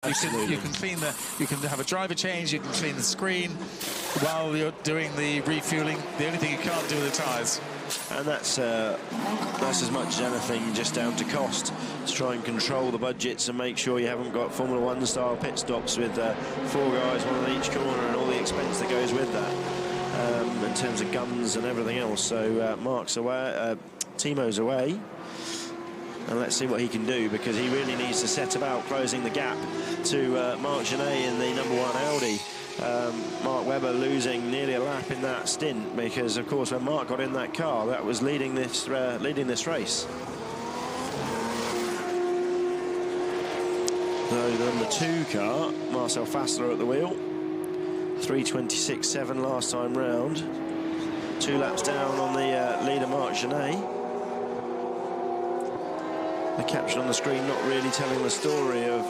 You can clean you can have a driver change, you can clean the screen while you're doing the refueling. The only thing you can't do with the tyres. And that's as much as anything just down to cost, to try and control the budgets and make sure you haven't got Formula 1 style pit stops with 4 guys, one on each corner, and all the expense that goes with that in terms of guns and everything else. So Mark's away, Timo's away, and let's see what he can do, because he really needs to set about closing the gap to Marc Genet in the #1 Audi. Mark Webber losing nearly a lap in that stint, because of course when Mark got in that car, that was leading this race. So the #2 car, Marcel Fassler at the wheel, 3:26.7 last time round, 2 laps down on the leader Marc Genet. The caption on the screen not really telling the story of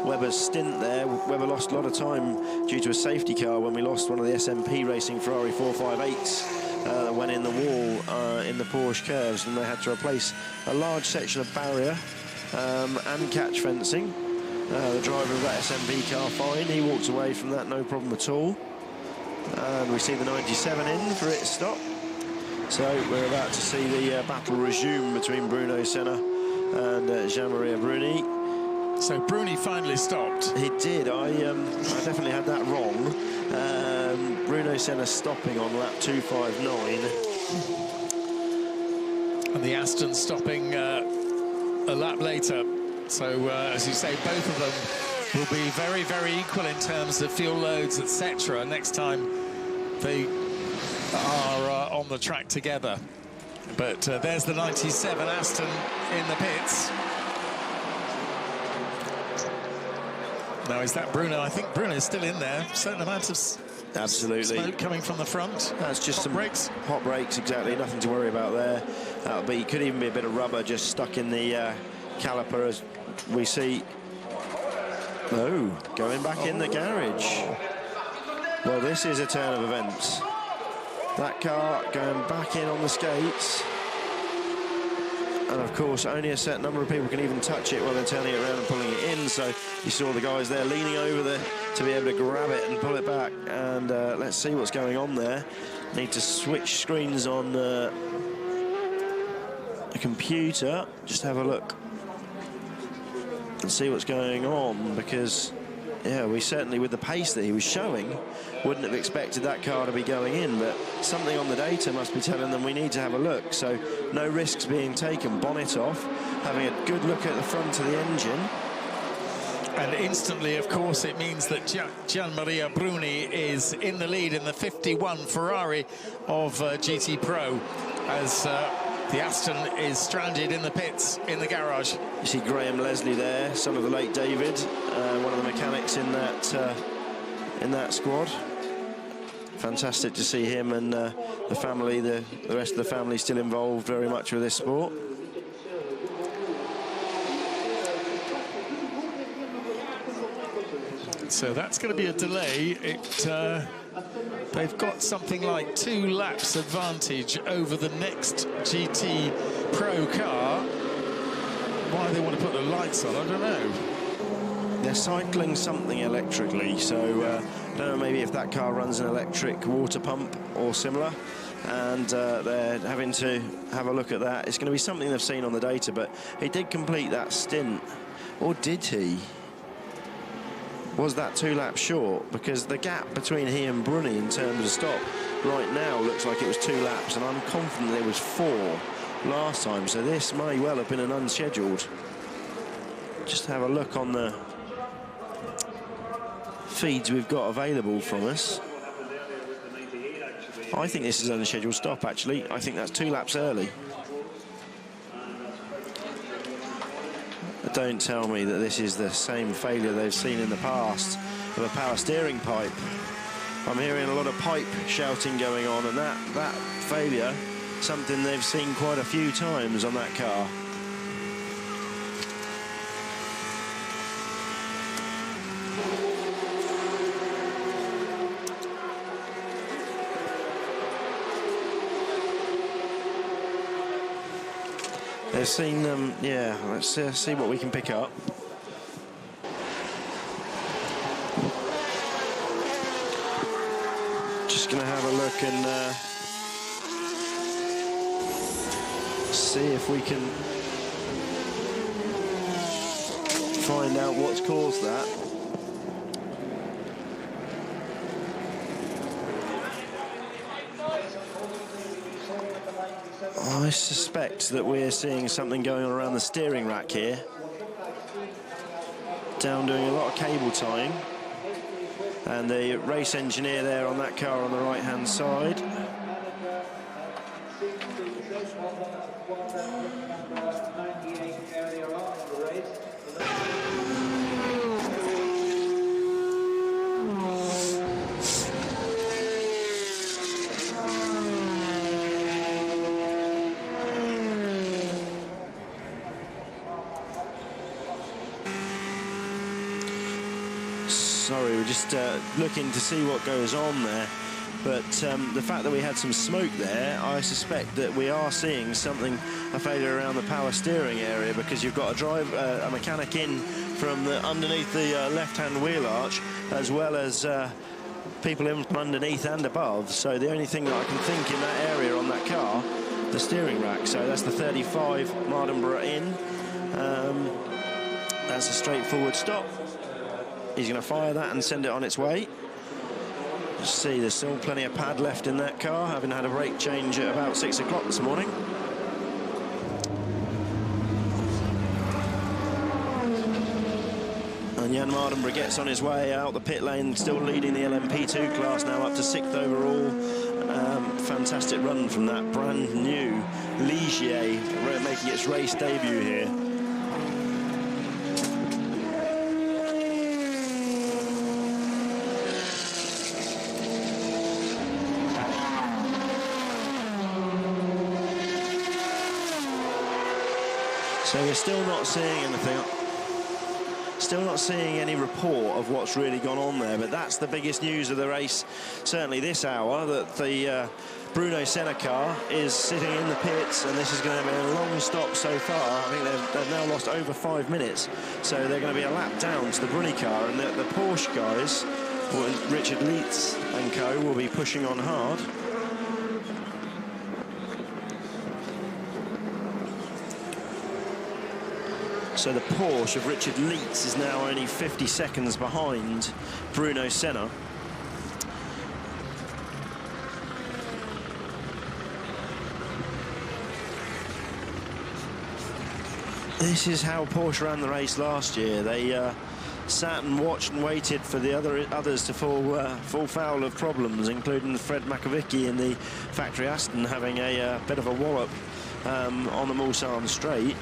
Webber's stint there. Webber lost a lot of time due to a safety car when we lost one of the SMP Racing Ferrari 458s that went in the wall in the Porsche curves, and they had to replace a large section of barrier and catch fencing. The driver of that SMP car, fine, he walked away from that, no problem at all. And we see the 97 in for its stop. So we're about to see the battle resume between Bruno Senna and Jean-Marie Bruni. So Bruni finally stopped. He did. I definitely had that wrong. Bruno Senna stopping on lap 259. And the Aston stopping a lap later. So, as you say, both of them will be very, very equal in terms of fuel loads, etc. next time they are on the track together. But there's the 97 Aston in the pits. Now, is that Bruno? I think Bruno's still in there. Certain amount of smoke coming from the front. That's just hot some brakes. Hot brakes, exactly. Nothing to worry about there. That'll be, could even be a bit of rubber just stuck in the caliper, as we see. Oh, going back in the garage. Well, this is a turn of events. That car going back in on the skates. And of course, only a set number of people can even touch it while they're turning it around and pulling it in. So you saw the guys there leaning over there to be able to grab it and pull it back. And let's see what's going on there. Need to switch screens on the computer. Just have a look and see what's going on, because yeah, we certainly, with the pace that he was showing, wouldn't have expected that car to be going in, but something on the data must be telling them we need to have a look. So no risks being taken, bonnet off, having a good look at the front of the engine. And instantly, of course, it means that Gianmaria Bruni is in the lead in the 51 Ferrari of GTE-Pro, as the Aston is stranded in the pits, in the garage. You see Graham Leslie there, son of the late David, one of the mechanics in that squad. Fantastic to see him and the family, the rest of the family still involved very much with this sport. So that's going to be a delay. They've got something like 2 laps advantage over the next GTE-Pro car. Why they want to put the lights on, I don't know. They're cycling something electrically, so I don't know, maybe if that car runs an electric water pump or similar, and they're having to have a look at that. It's going to be something they've seen on the data, but he did complete that stint. Or did he? Was that 2 laps short? Because the gap between he and Bruni in terms of stop right now looks like it was 2 laps, and I'm confident there was 4 last time, so this may well have been an unscheduled. Just have a look on the feeds we've got available from us. I think this is an unscheduled stop, actually. I think that's 2 laps early. Don't tell me that this is the same failure they've seen in the past of a power steering pipe. I'm hearing a lot of pipe shouting going on, and that failure, something they've seen quite a few times on that car. They've seen them, yeah, let's see what we can pick up. look and see if we can find out what's caused that. I suspect that we're seeing something going on around the steering rack here. Down doing a lot of cable tying. And the race engineer there on that car on the right-hand side. Sorry, we're just looking to see what goes on there. But the fact that we had some smoke there, I suspect that we are seeing something, a failure around the power steering area, because you've got a mechanic in from underneath the left-hand wheel arch, as well as people in from underneath and above. So the only thing that I can think in that area on that car, the steering rack. So that's the 35 Mardenborough in. That's a straightforward stop. He's going to fire that and send it on its way. Just see, there's still plenty of pad left in that car, having had a brake change at about 6 o'clock this morning. And Jan Mardenborough gets on his way out the pit lane, still leading the LMP2 class, now up to 6th overall. Fantastic run from that brand new Ligier, making its race debut here. So we're still not seeing anything, still not seeing any report of what's really gone on there, but that's the biggest news of the race, certainly this hour, that the Bruno Senna car is sitting in the pits, and this is going to be a long stop so far. I think they've now lost over 5 minutes, so they're going to be a lap down to the Bruni car, and the Porsche guys, Richard Leitz and co, will be pushing on hard. So the Porsche of Richard Leitz is now only 50 seconds behind Bruno Senna. This is how Porsche ran the race last year. They sat and watched and waited for the others to fall foul of problems, including Fred Makovicky in the factory Aston having a bit of a wallop on the Mulsanne straight.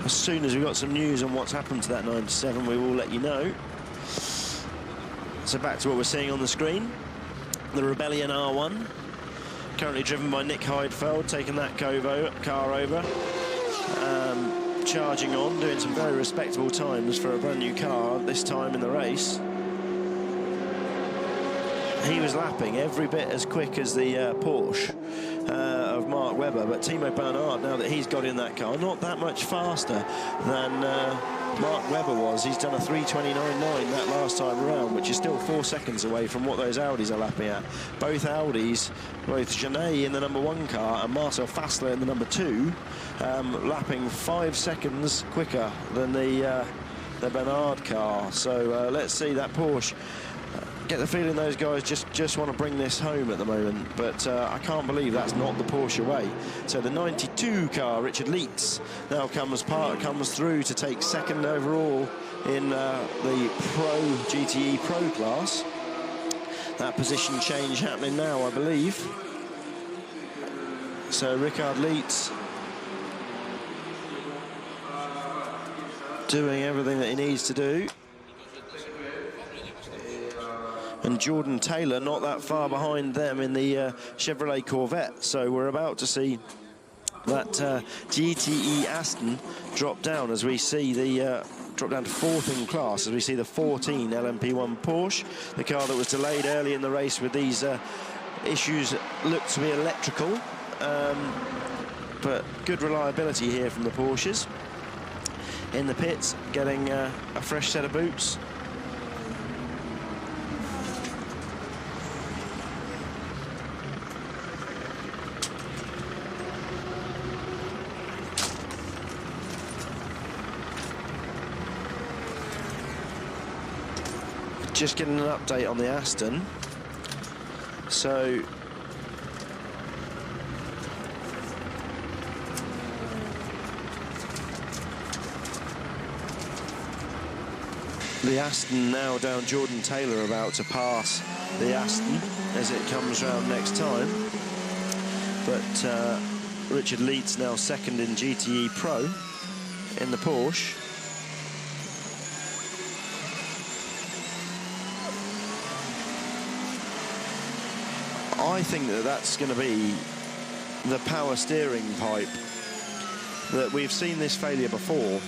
As soon as we've got some news on what's happened to that 97, we will let you know. So back to what we're seeing on the screen. The Rebellion R1, currently driven by Nick Heidfeld, taking that car over. Charging on, doing some very respectable times for a brand new car this time in the race. He was lapping every bit as quick as the Porsche of Mark Webber, but Timo Bernhard, now that he's got in that car, not that much faster than Mark Webber was. He's done a 3:29.9 that last time around, which is still 4 seconds away from what those Audis are lapping at. Both Audis, both Genet in the #1 car and Marcel Fassler in the #2, lapping 5 seconds quicker than the Bernhard car. So let's see that Porsche. Get the feeling those guys just want to bring this home at the moment, but I can't believe that's not the Porsche way. So the 92 car, Richard Leitz, now comes through to take 2nd overall in the Pro GTE-Pro class. That position change happening now, I believe. So Richard Leitz doing everything that he needs to do. And Jordan Taylor not that far behind them in the Chevrolet Corvette. So we're about to see that GTE Aston drop down as we see the drop down to 4th in class, as we see the 14 LMP1 Porsche, the car that was delayed early in the race with these issues looked to be electrical. but good reliability here from the Porsches. In the pits, getting a fresh set of boots. Just getting an update on the Aston. So the Aston now down, Jordan Taylor about to pass the Aston as it comes round next time. But Richard Leeds now second in GTE-Pro in the Porsche. I think that that's going to be the power steering pipe. That we've seen this failure before,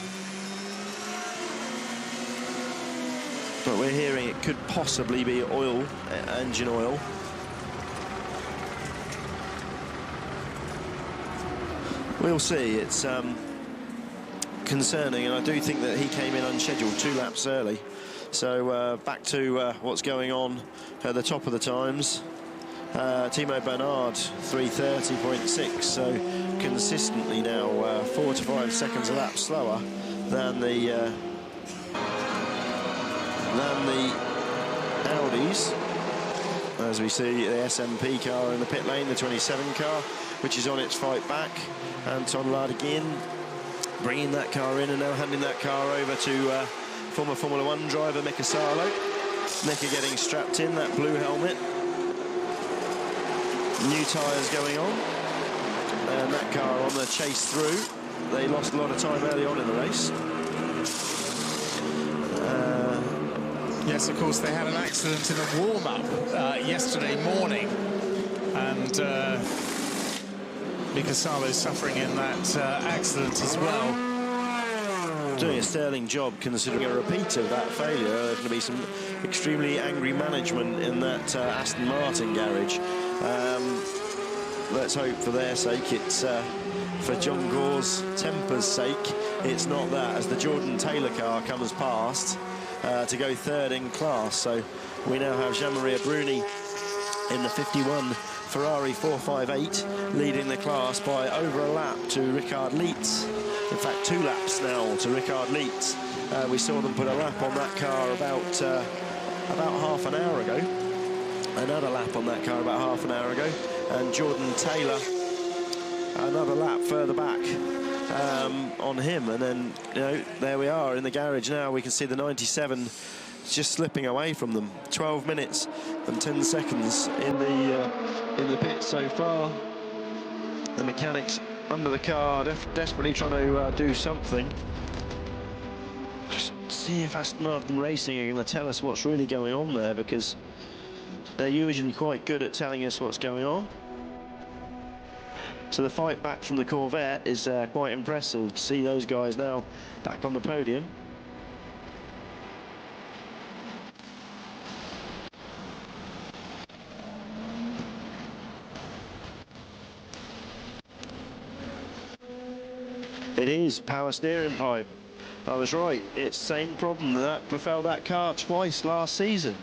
but we're hearing it could possibly be oil, engine oil. We'll see. It's concerning, and I do think that he came in unscheduled 2 laps early. So back to what's going on at the top of the times. Timo Bernard 3:30.6, so consistently now 4 to 5 seconds a lap slower than the Audis. As we see the SMP car in the pit lane, the 27 car, which is on its fight back. Anton Lardegin bringing that car in and now handing that car over to former Formula 1 driver Mika Salo. Mika getting strapped in, that blue helmet. New tyres going on, and that car on the chase through. They lost a lot of time early on in the race. Yes, of course, they had an accident in a warm-up yesterday morning, and Mika Salo suffering in that accident as well. Doing a sterling job considering a repeat of that failure. There's going to be some extremely angry management in that Aston Martin garage. Let's hope for their sake it's for John Gore's temper's sake it's not that, as the Jordan Taylor car comes past to go 3rd in class. So we now have Jean-Marie Bruni in the 51 Ferrari 458 leading the class by over a lap to Richard Leeds. In fact, 2 laps now to Richard Leeds. We saw them put a lap on that car about half an hour ago. Another lap on that car about half an hour ago. And Jordan Taylor, another lap further back on him. And then, you know, there we are in the garage now. We can see the 97 just slipping away from them. 12 minutes and 10 seconds in the pit so far. The mechanics under the car desperately trying to do something. Just see if Aston Martin Racing are going to tell us what's really going on there, because they're usually quite good at telling us what's going on. So the fight back from the Corvette is quite impressive to see those guys now back on the podium. It is power steering pipe. I was right. It's the same problem that befell that car twice last season.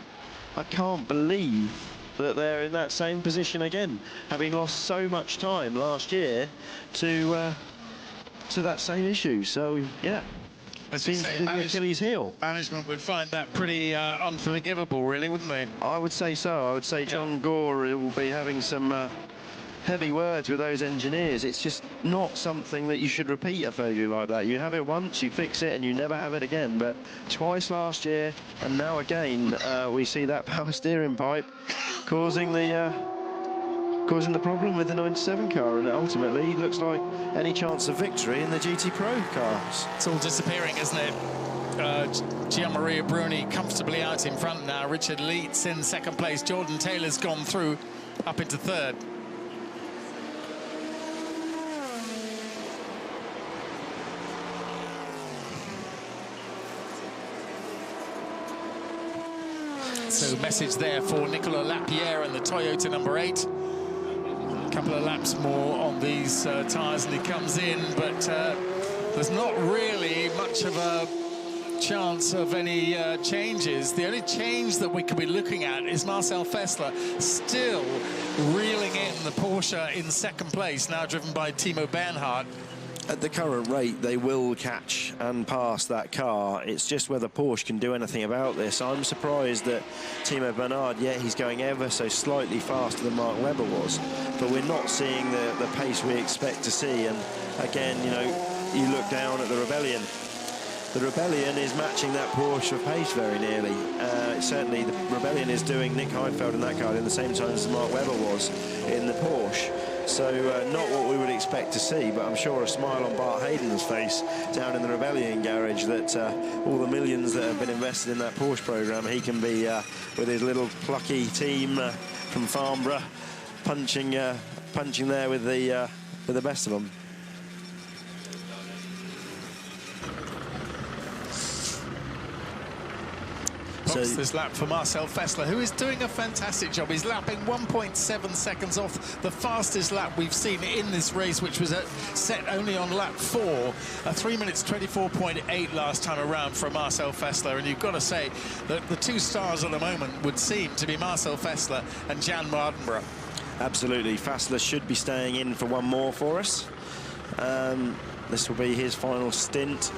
I can't believe that they're in that same position again, having lost so much time last year to that same issue. So yeah, it seems to be the Achilles heel. Management would find that pretty unforgivable, really, wouldn't they? I would say so. I would say John Gore will be having some heavy words with those engineers. It's just not something that you should repeat a failure like that. You have it once, you fix it, and you never have it again. But twice last year, and now again, we see that power steering pipe causing the problem with the 97 car, and it ultimately looks like any chance of victory in the GT-Pro cars. It's all disappearing, isn't it? Gian-Maria Bruni comfortably out in front now. Richard Leeds in 2nd place. Jordan Taylor's gone through up into 3rd. So message there for Nicolas Lapierre and the Toyota number 8. couple of laps more on these tyres and he comes in, but there's not really much of a chance of any changes. The only change that we could be looking at is Marcel Fessler still reeling in the Porsche in second place, now driven by Timo Bernhard. At the current rate, they will catch and pass that car. It's just whether Porsche can do anything about this. I'm surprised that Timo Bernhard, he's going ever so slightly faster than Mark Webber was, but we're not seeing the pace we expect to see. And again, you know, you look down at the Rebellion. The Rebellion is matching that Porsche for pace very nearly. Certainly, the Rebellion is doing Nick Heidfeld in that car in the same time as Mark Webber was in the Porsche. So not what we would expect to see, but I'm sure a smile on Bart Hayden's face down in the Rebellion garage that all the millions that have been invested in that Porsche programme, he can be with his little plucky team from Farnborough punching there with the best of them. This lap for Marcel Fessler, who is doing a fantastic job. He's lapping 1.7 seconds off the fastest lap we've seen in this race, which was set only on lap 4. 3 minutes 24.8 last time around for Marcel Fessler. And you've got to say that the two stars at the moment would seem to be Marcel Fessler and Jan Mardenborough. Absolutely. Fessler should be staying in for one more for us. This will be his final stint,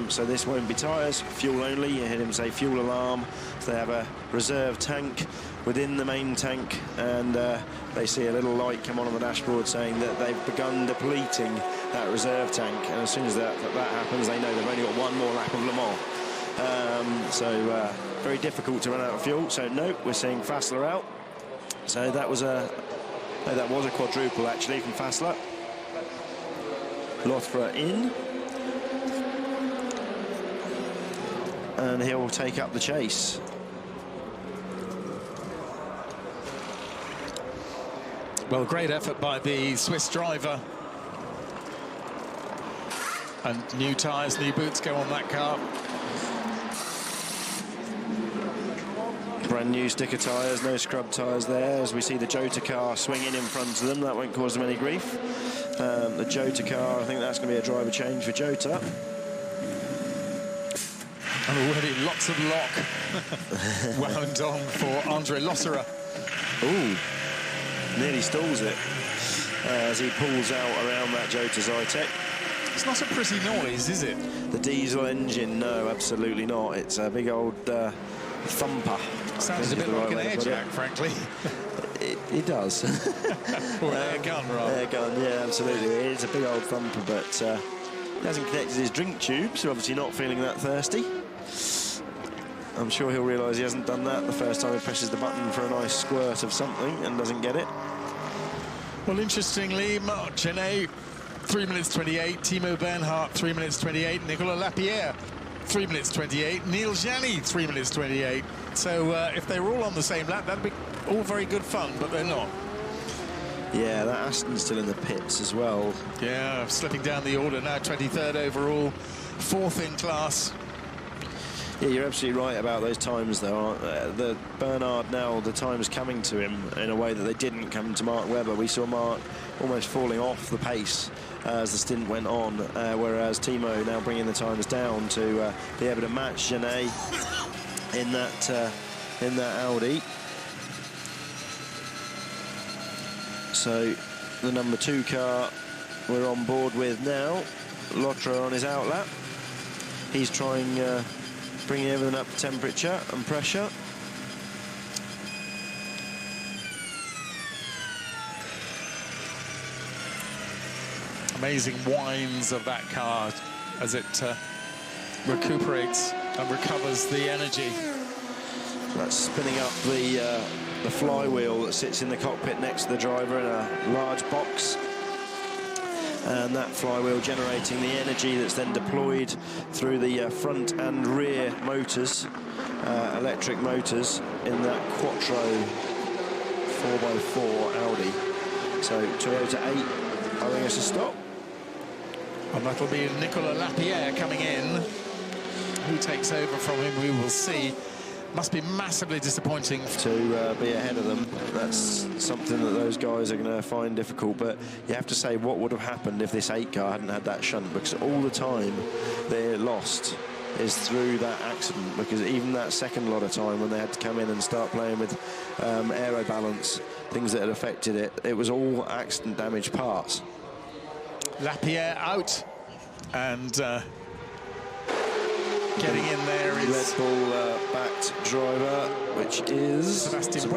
so this won't be tyres, fuel only. You heard him say fuel alarm. So they have a reserve tank within the main tank, and they see a little light come on the dashboard saying that they've begun depleting that reserve tank. And as soon as that happens, they know they've only got one more lap of Le Mans. So very difficult to run out of fuel. So no, we're seeing Fessler out. So that was a quadruple actually from Fessler. Lothra in, and he'll take up the chase. Well, great effort by the Swiss driver. And new tyres, new boots go on that car. Brand new sticker tyres, no scrub tyres there, as we see the Jota car swinging in front of them. That won't cause them any grief. The Jota car, I think that's going to be a driver change for Jota. And already lots of lock wound on for Andre Losserer. Ooh, nearly stalls it as he pulls out around that Jota Zytek. It's not a pretty noise, is it? The diesel engine, no, absolutely not. It's a big old thumper. Sounds a bit like an air jack, frankly. It does. Or an air gun, rather. Air gun, yeah, absolutely. It is a big old thumper, but he hasn't connected his drink tube, so obviously not feeling that thirsty. I'm sure he'll realise he hasn't done that the first time he presses the button for a nice squirt of something and doesn't get it. Well, interestingly, Marc Genet, 3 minutes 28, Timo Bernhard, 3 minutes 28, Nicolas Lapierre, 3 minutes 28, Neil Jani, 3 minutes 28. So if they were all on the same lap, that'd be all very good fun, but they're not. Yeah, that Aston's still in the pits as well. Yeah, slipping down the order now, 23rd overall, 4th in class. Yeah, you're absolutely right about those times, though. The Bernhard now, the time's coming to him in a way that they didn't come to Mark Webber. We saw Mark almost falling off the pace as the stint went on, whereas Timo now bringing the times down to be able to match Genet in that Audi. So the number 2 car we're on board with now. Lothra on his outlap. He's trying bringing everything up to temperature and pressure. Amazing whines of that car as it recuperates and recovers the energy. That's spinning up the flywheel that sits in the cockpit next to the driver in a large box. And that flywheel generating the energy that's then deployed through the front and rear motors, electric motors, in that Quattro 4x4 Audi. So Toyota 8 owing us a stop. And that'll be Nicolas Lapierre coming in. Who takes over from him, we will see. Must be massively disappointing to be ahead of them. That's something that those guys are going to find difficult. But you have to say, what would have happened if this 8 car hadn't had that shunt? Because all the time they lost is through that accident. Because even that second lot of time when they had to come in and start playing with aero balance, things that had affected it, it was all accident damaged parts. Lapierre out, and getting in there is Red Bull backed driver, which is Sebastian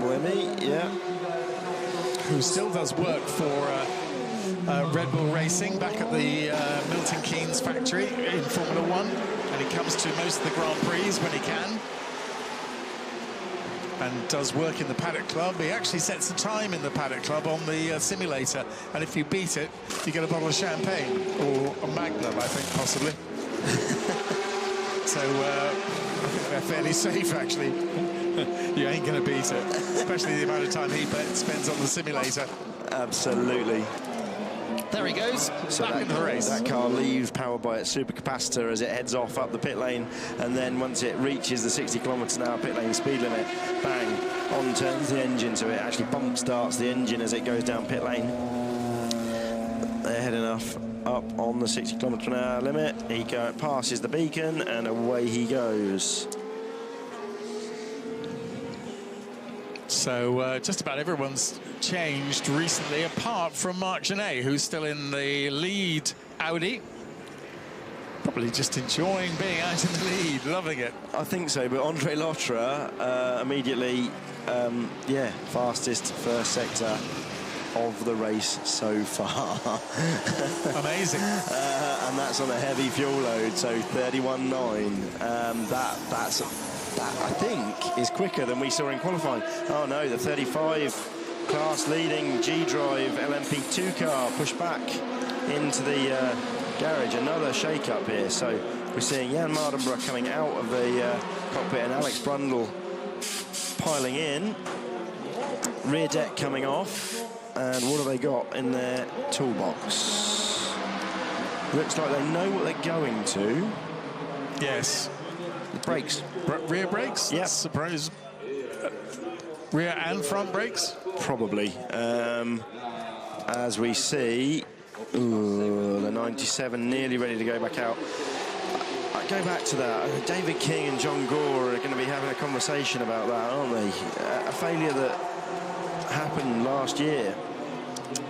Buemi, yeah, who still does work for Red Bull Racing back at the Milton Keynes factory in Formula 1, and he comes to most of the Grand Prix when he can, and does work in the Paddock Club. He actually sets a time in the Paddock Club on the simulator, and if you beat it, you get a bottle of champagne, or a Magnum, I think, possibly. So I think they're fairly safe, actually. You ain't going to beat it, especially the amount of time he spends on the simulator. Absolutely. There he goes, so back into the race. That car leaves powered by its supercapacitor as it heads off up the pit lane, and then once it reaches the 60 km/h pit lane speed limit, bang, on turns the engine, so it actually bump starts the engine as it goes down pit lane. They're heading off up on the 60 km/h limit. He passes the beacon, and away he goes. So just about everyone's changed recently, apart from Marc Genet, who's still in the lead Audi. Probably just enjoying being out in the lead, loving it. I think so, but Andre Lotra immediately, yeah, fastest first sector of the race so far. Amazing. And that's on a heavy fuel load, so 31.9. That I think is quicker than we saw in qualifying. Oh no, the 35 class leading G-Drive LMP2 car pushed back into the garage. Another shake-up here. So we're seeing Jan Mardenborough coming out of the cockpit and Alex Brundle piling in. Rear deck coming off. And what have they got in their toolbox? Looks like they know what they're going to. Yes. Brakes. Rear brakes? Yeah. Surprise. Rear and front brakes? Probably. As we see, the 97 nearly ready to go back out. I go back to that. David King and John Gore are going to be having a conversation about that, aren't they? A failure that happened last year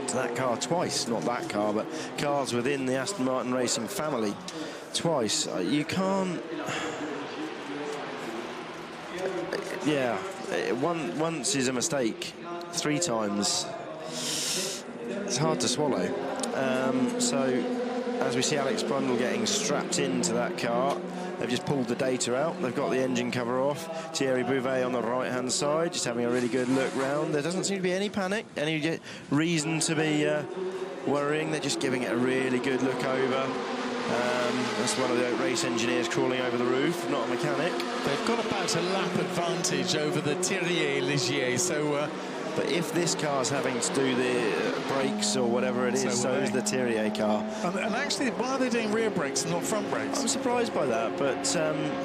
to that car twice. Not that car, but cars within the Aston Martin Racing family twice. You can't... Yeah, once is a mistake. 3 times. It's hard to swallow. So, as we see Alex Brundle getting strapped into that car, they've just pulled the data out. They've got the engine cover off. Thierry Bouvet on the right-hand side, just having a really good look round. There doesn't seem to be any panic, any reason to be worrying. They're just giving it a really good look over. That's one of the race engineers crawling over the roof, not a mechanic. They've got about a lap advantage over the Thierry Ligier, so... But if this car's having to do the brakes or whatever it is, so is the Thierry car. And actually, why are they doing rear brakes and not front brakes? I'm surprised by that, but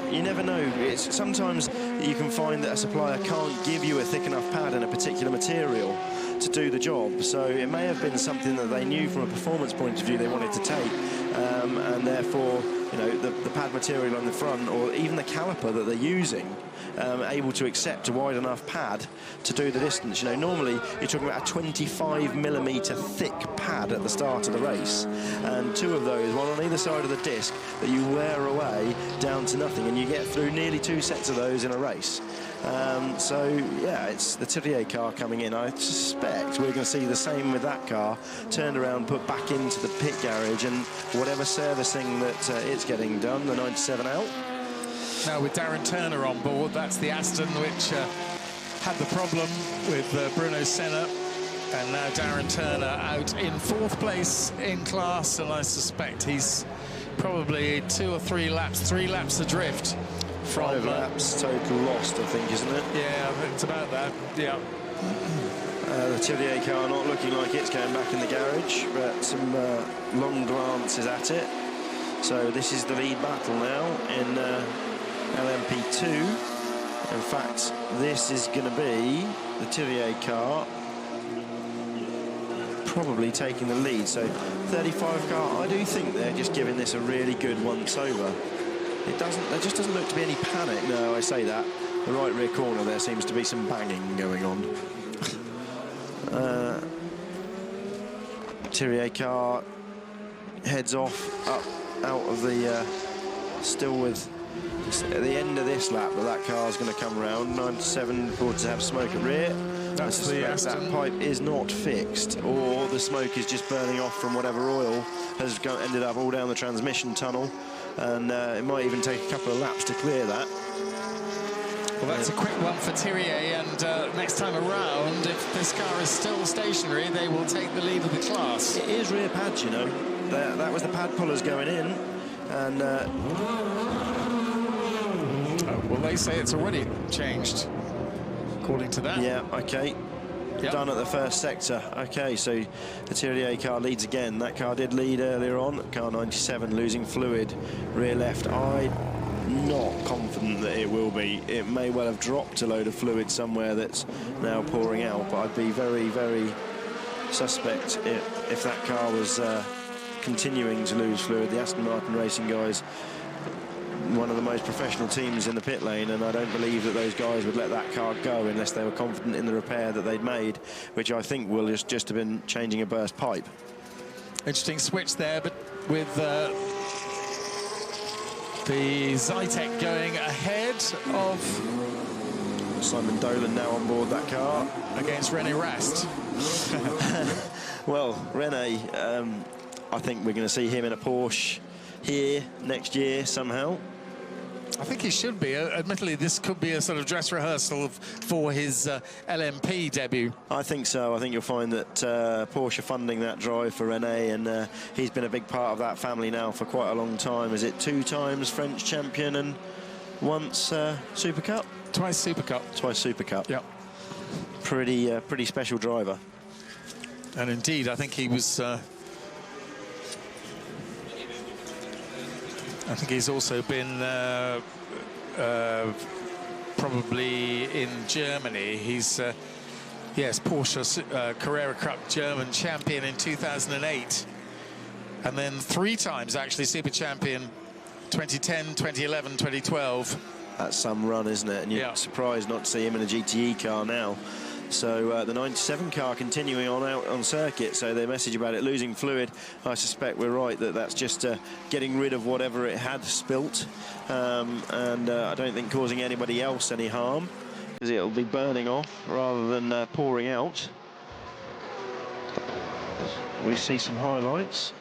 you never know. Sometimes you can find that a supplier can't give you a thick enough pad in a particular material to do the job. So it may have been something that they knew from a performance point of view they wanted to take, and therefore, you know, the pad material on the front, or even the caliper that they're using, able to accept a wide enough pad to do the distance. You know, normally you're talking about a 25mm thick pad at the start of the race, and 2 of those, one on either side of the disc, that you wear away down to nothing, and you get through nearly 2 sets of those in a race. So yeah, it's the Thierry car coming in. I suspect we're going to see the same with that car, turned around, put back into the pit garage, and whatever servicing that it's getting done, the 97 out. Now with Darren Turner on board, that's the Aston which had the problem with Bruno Senna, and now Darren Turner out in 4th place in class, and I suspect he's probably 2 or 3 laps, 3 laps adrift. 5 laps total lost, I think, isn't it? Yeah, I think it's about that, yeah. The Thierry car not looking like it's going back in the garage, but some long glances at it. So this is the lead battle now in LMP2. In fact, this is going to be the Thierry car probably taking the lead. So 35 car, I do think they're just giving this a really good once-over. There just doesn't look to be any panic. No, I say that. The right rear corner, there seems to be some banging going on. Thierry car heads off, up, out of the... still with... At the end of this lap, but that car's going to come around. 97 reported to have smoke at rear. That's the Aston. That pipe is not fixed, or the smoke is just burning off from whatever oil has ended up all down the transmission tunnel, and it might even take a couple of laps to clear that. Well, that's a quick one for Thierry, and next time around, if this car is still stationary, they will take the lead of the class. It is rear pads, you know. That was the pad pullers going in, and... well, they say it's already changed, according to that. Yeah, OK. Yep. Done at the first sector. OK, so the Thierry car leads again. That car did lead earlier on. Car 97 losing fluid, rear left. I'm not confident that it will be. It may well have dropped a load of fluid somewhere that's now pouring out, but I'd be very, very suspect if that car was continuing to lose fluid. The Aston Martin Racing guys, one of the most professional teams in the pit lane, and I don't believe that those guys would let that car go unless they were confident in the repair that they'd made, which I think will just have been changing a burst pipe. Interesting switch there, but with the Zytek going ahead of Simon Dolan now on board that car against René Rast. Well, René, I think we're going to see him in a Porsche here next year somehow. I think he should be. Admittedly, this could be a sort of dress rehearsal for his LMP debut. I think so. I think you'll find that Porsche are funding that drive for René, and he's been a big part of that family now for quite a long time. Is it 2 times French champion and once Super Cup? Twice Super Cup. Twice Super Cup. Yep. Pretty special driver. And indeed, I think he was... I think he's also been probably in Germany. He's, yes, Porsche Carrera Cup German champion in 2008. And then 3 times, actually, super champion, 2010, 2011, 2012. That's some run, isn't it? And you're surprised not to see him in a GTE car now. So the 97 car continuing on out on circuit, so their message about it losing fluid, I suspect we're right that that's just getting rid of whatever it had spilt, and I don't think causing anybody else any harm, because it'll be burning off rather than pouring out. We see some highlights.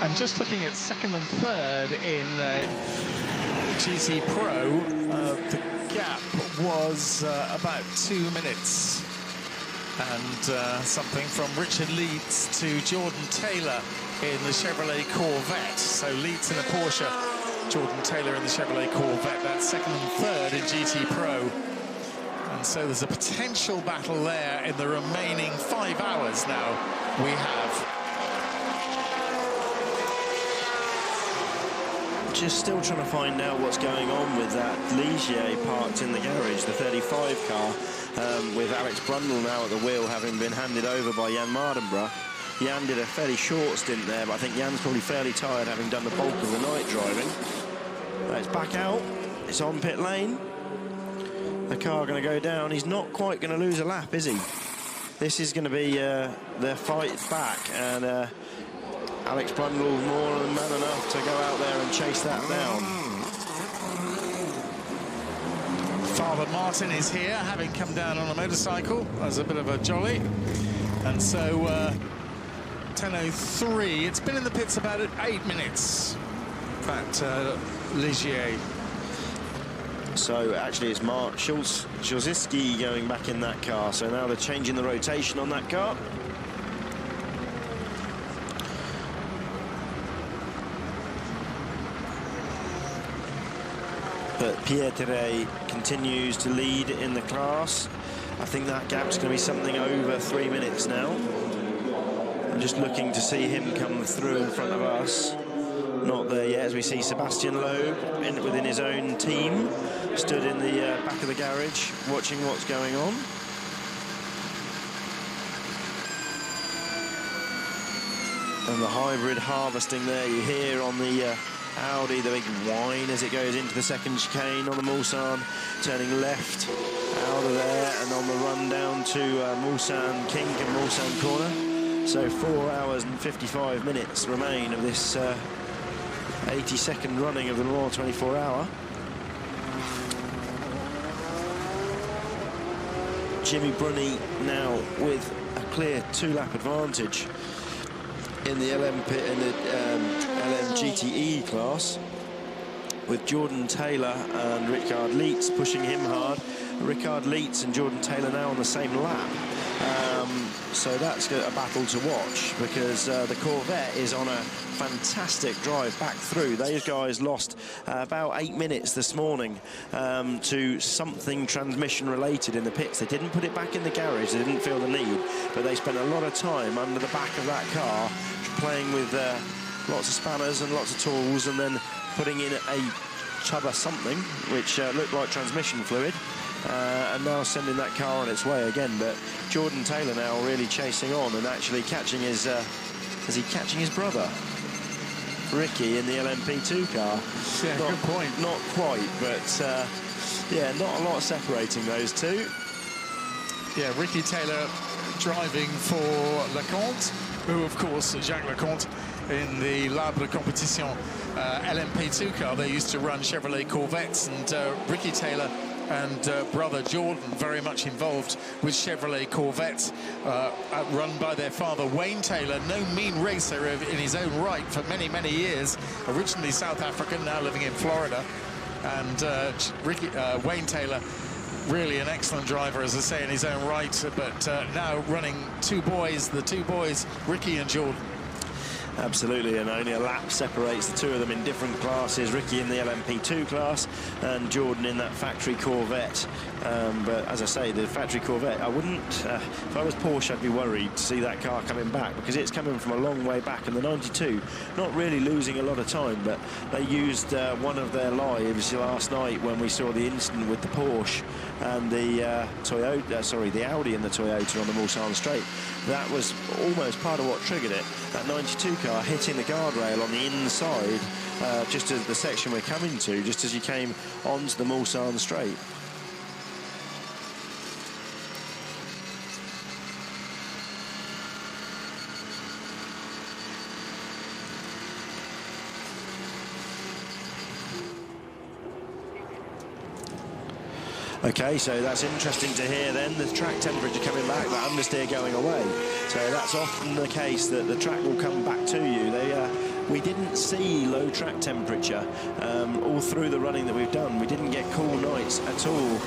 And just looking at second and third in GTE-Pro, the gap was about 2 minutes. And something from Richard Leeds to Jordan Taylor in the Chevrolet Corvette. So Leeds in the Porsche, Jordan Taylor in the Chevrolet Corvette. That's second and third in GTE-Pro. And so there's a potential battle there in the remaining 5 hours now we have. Just still trying to find out what's going on with that Ligier parked in the garage, the 35 car, with Alex Brundle now at the wheel, having been handed over by Jan Mardenborough. Jan did a fairly short stint there, but I think Jan's probably fairly tired, having done the bulk of the night driving. It's back out. It's on pit lane. The car going to go down. He's not quite going to lose a lap, is he? This is going to be their fight back, and Alex Brundle more than man enough to go out there and chase that down. Father Martin is here, having come down on a motorcycle as a bit of a jolly. And so 10:03. It's been in the pits about 8 minutes. That Ligier. So actually it's Mark Szulziski going back in that car. So now they're changing the rotation on that car. But Pietre continues to lead in the class. I think that gap's going to be something over 3 minutes now. I'm just looking to see him come through in front of us. Not there yet, as we see Sebastian Loeb within his own team, stood in the back of the garage, watching what's going on. And the hybrid harvesting there, you hear on the Audi, the big whine as it goes into the second chicane on the Mulsanne, turning left out of there, and on the run down to Mulsanne Kink and Mulsanne Corner. So 4 hours and 55 minutes remain of this 82nd running of the Le Mans 24 Hour. Jimmy Brunny now with a clear 2-lap advantage in the LM GTE class, with Jordan Taylor and Richard Leitz pushing him hard. Richard Leitz and Jordan Taylor now on the same lap. So that's a battle to watch, because the Corvette is on a fantastic drive back through. Those guys lost about 8 minutes this morning to something transmission related in the pits. They didn't put it back in the garage, they didn't feel the need, but they spent a lot of time under the back of that car playing with lots of spanners and lots of tools, and then putting in a tub of something which looked like transmission fluid. And now sending that car on its way again. But Jordan Taylor now really chasing on and actually catching his is he catching his brother Ricky in the LMP2 car? Yeah, good point. Not quite, but yeah, not a lot separating those two. Yeah, Ricky Taylor driving for Leconte, who of course Jacques Leconte in the Labre Competition LMP2 car. They used to run Chevrolet Corvettes, and Ricky Taylor and brother Jordan very much involved with Chevrolet Corvettes, run by their father Wayne Taylor, no mean racer in his own right for many, many years. Originally South African, now living in Florida. And Wayne Taylor, really an excellent driver, as I say, in his own right, but now running the two boys, Ricky and Jordan. Absolutely, and only a lap separates the two of them in different classes. Ricky in the LMP2 class and Jordan in that factory Corvette. But as I say, the factory Corvette, I wouldn't, if I was Porsche, I'd be worried to see that car coming back, because it's coming from a long way back, and the 92 not really losing a lot of time, but they used one of their lives last night when we saw the incident with the Porsche and the the Audi and the Toyota on the Mulsanne Straight. That was almost part of what triggered it. That 92 car hitting the guardrail on the inside, just as the section we're coming to, just as you came onto the Mulsanne Straight. Okay, so that's interesting to hear then, the track temperature coming back, that understeer going away. So that's often the case, that the track will come back to you. We didn't see low track temperature all through the running that we've done. We didn't get cool nights at all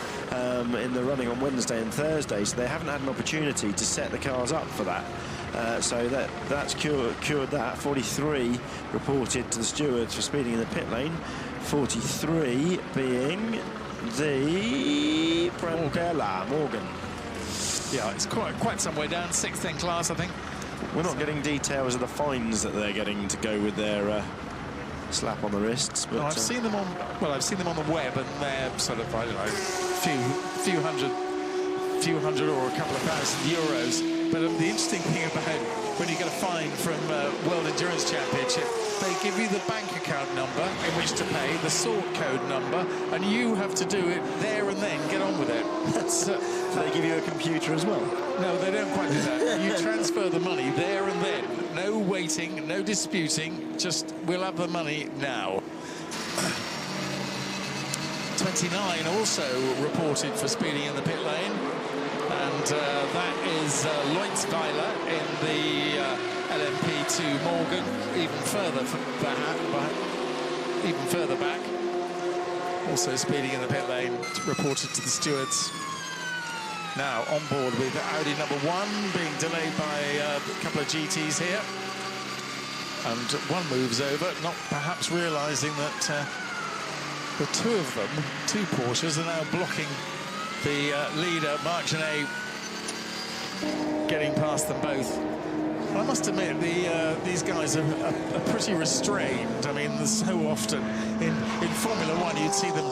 in the running on Wednesday and Thursday, so they haven't had an opportunity to set the cars up for that. So that's cured that. 43 reported to the stewards for speeding in the pit lane. 43 being the Morgan. Yeah, it's quite some way down, 6th in class, I think. We're not getting details of the fines that they're getting to go with their slap on the wrists. But no, I've seen them on the web, and they're sort of, I don't know, few hundred or a couple of €1,000. But the interesting thing about when you get a line from World Endurance Championship. They give you the bank account number in which to pay, the sort code number, and you have to do it there and then, get on with it. Do they give you a computer as well? No, they don't quite do that. You transfer the money there and then. No waiting, no disputing, just we'll have the money now. 29 also reported for speeding in the pit lane, and that is Leutzweiler in the LMP2 Morgan, even further back. Also speeding in the pit lane, reported to the stewards. Now on board with Audi number 1, being delayed by a couple of GTs here. And one moves over, not perhaps realising that the two of them, two Porsches, are now blocking the leader, Marc Genet, getting past them both. I must admit, these guys are pretty restrained. I mean, so often in Formula One, you'd see them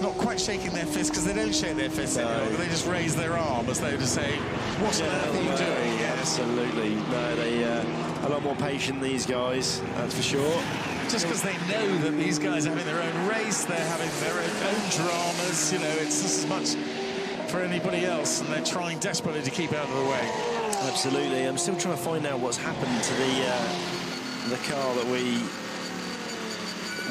not quite shaking their fists, because they don't shake their fists anymore. They just raise their arm as though to say, what on earth are you doing? Yeah, absolutely. No, they a lot more patient, these guys, that's for sure. Just because they know that these guys are having their own race, they're having their own dramas, you know, it's just as much for anybody else, and they're trying desperately to keep out of the way. Absolutely. I'm still trying to find out what's happened to the car that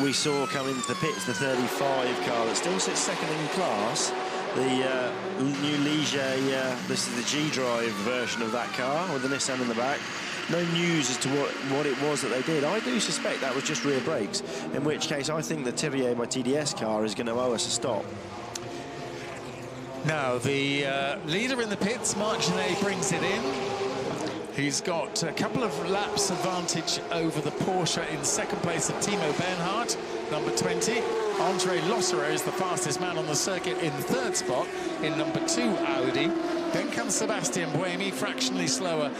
we saw come into the pits, the 35 car that still sits second in class. The new Ligier, this is the G-Drive version of that car with the Nissan in the back. No news as to what it was that they did. I do suspect that was just rear brakes, in which case I think the Thierry, my TDS car, is going to owe us a stop. Now, the leader in the pits, Marc Genet, brings it in. He's got a couple of laps advantage over the Porsche in second place of Timo Bernhard, number 20. Andre Losserer is the fastest man on the circuit in third spot in number 2 Audi. Then comes Sebastian Buemi, fractionally slower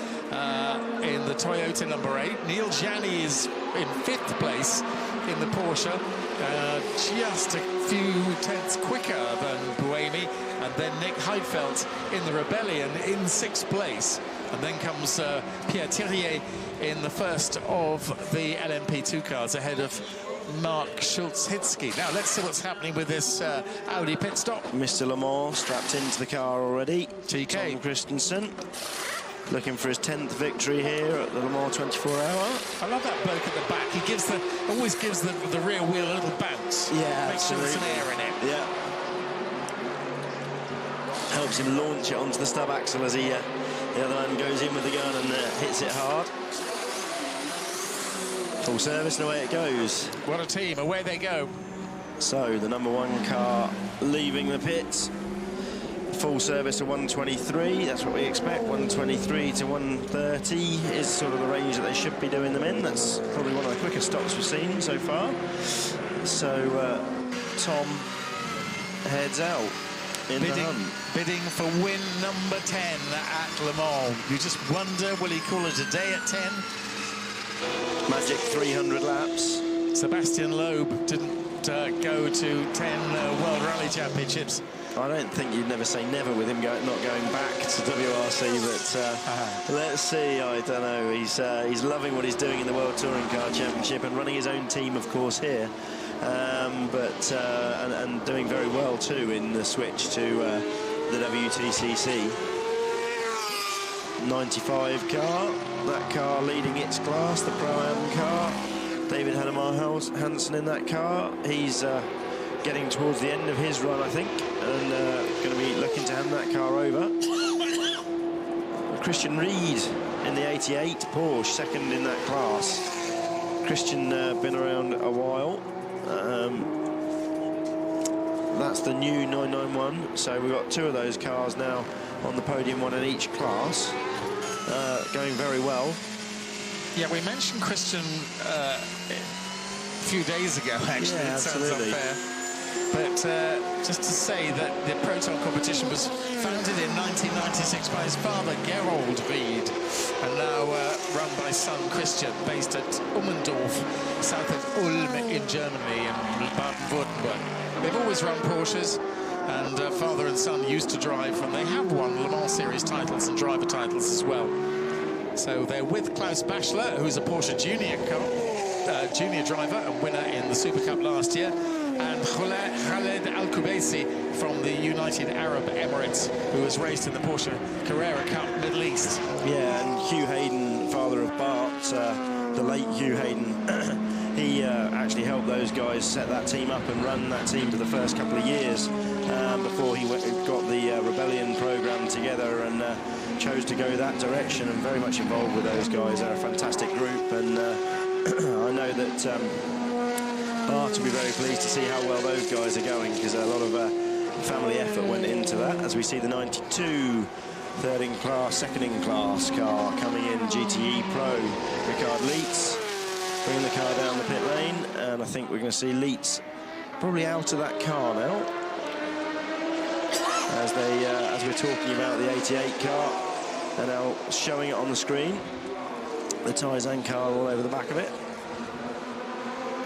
in the Toyota number 8. Neil Jani is in 5th place in the Porsche, just a few tenths quicker than Buemi. And then Nick Heidfeld in the Rebellion in 6th place. And then comes Pierre Thirier in the first of the LMP2 cars, ahead of Mark Schulz-Hidsky. Now let's see what's happening with this Audi pit stop. Mr. Le Mans strapped into the car already. TK. Tom Christensen looking for his 10th victory here at the Le Mans 24 Hour. I love that bloke at the back. He always gives the rear wheel a little bounce. Yeah, makes sure there's some air in it. Yeah. Helps him launch it onto the stub axle as the other man goes in with the gun and hits it hard. Full service and away it goes. What a team, away they go. So the number 1 car leaving the pits. Full service to 123, that's what we expect. 123 to 130 is sort of the range that they should be doing them in. That's probably one of the quickest stops we've seen so far. So Tom heads out in the hunt. Bidding for win number 10 at Le Mans. You just wonder, will he call it a day at 10? Magic 300 laps. Sebastian Loeb didn't go to 10 World Rally Championships. I don't think you'd never say never with him not going back to WRC, but let's see. I don't know. He's loving what he's doing in the World Touring Car Championship and running his own team, of course, here. And doing very well too in the switch to the WTCC. 95 car, that car leading its class, the Pro-Am car. David Hanneman in that car. He's getting towards the end of his run, I think, and going to be looking to hand that car over. Christian Reed in the 88 Porsche, second in that class. Christian been around a while. That's the new 991, so we've got 2 of those cars now on the podium, 1 in each class. Going very well. Yeah, we mentioned Christian a few days ago, actually. Yeah, it sounds unfair. But just to say that the Proton competition was founded in 1996 by his father, Gerold Reed, and now run by son Christian, based at Ummendorf, south of Ulm in Germany, and Baden-Württemberg. They've always run Porsches, and father and son used to drive, and they have won Le Mans Series titles and driver titles as well. So they're with Klaus Bachler, who's a Porsche junior driver and winner in the Super Cup last year, and Khaled Al-Kubaisi from the United Arab Emirates, who has raced in the Porsche Carrera Cup Middle East. Yeah, and Hugh Hayden, father of Bart, the late Hugh Hayden, he actually helped those guys set that team up and run that team for the first couple of years before he got the Rebellion program together and chose to go that direction, and very much involved with those guys. They're a fantastic group, and I know that Bart will be very pleased to see how well those guys are going, because a lot of family effort went into that. As we see the 92 third in class, second in class car coming in, GTE-Pro, Ricard Leitz bringing the car down the pit lane, and I think we're going to see Leitz probably out of that car now, as we're talking about the 88 car, and now showing it on the screen, the Taizan car all over the back of it.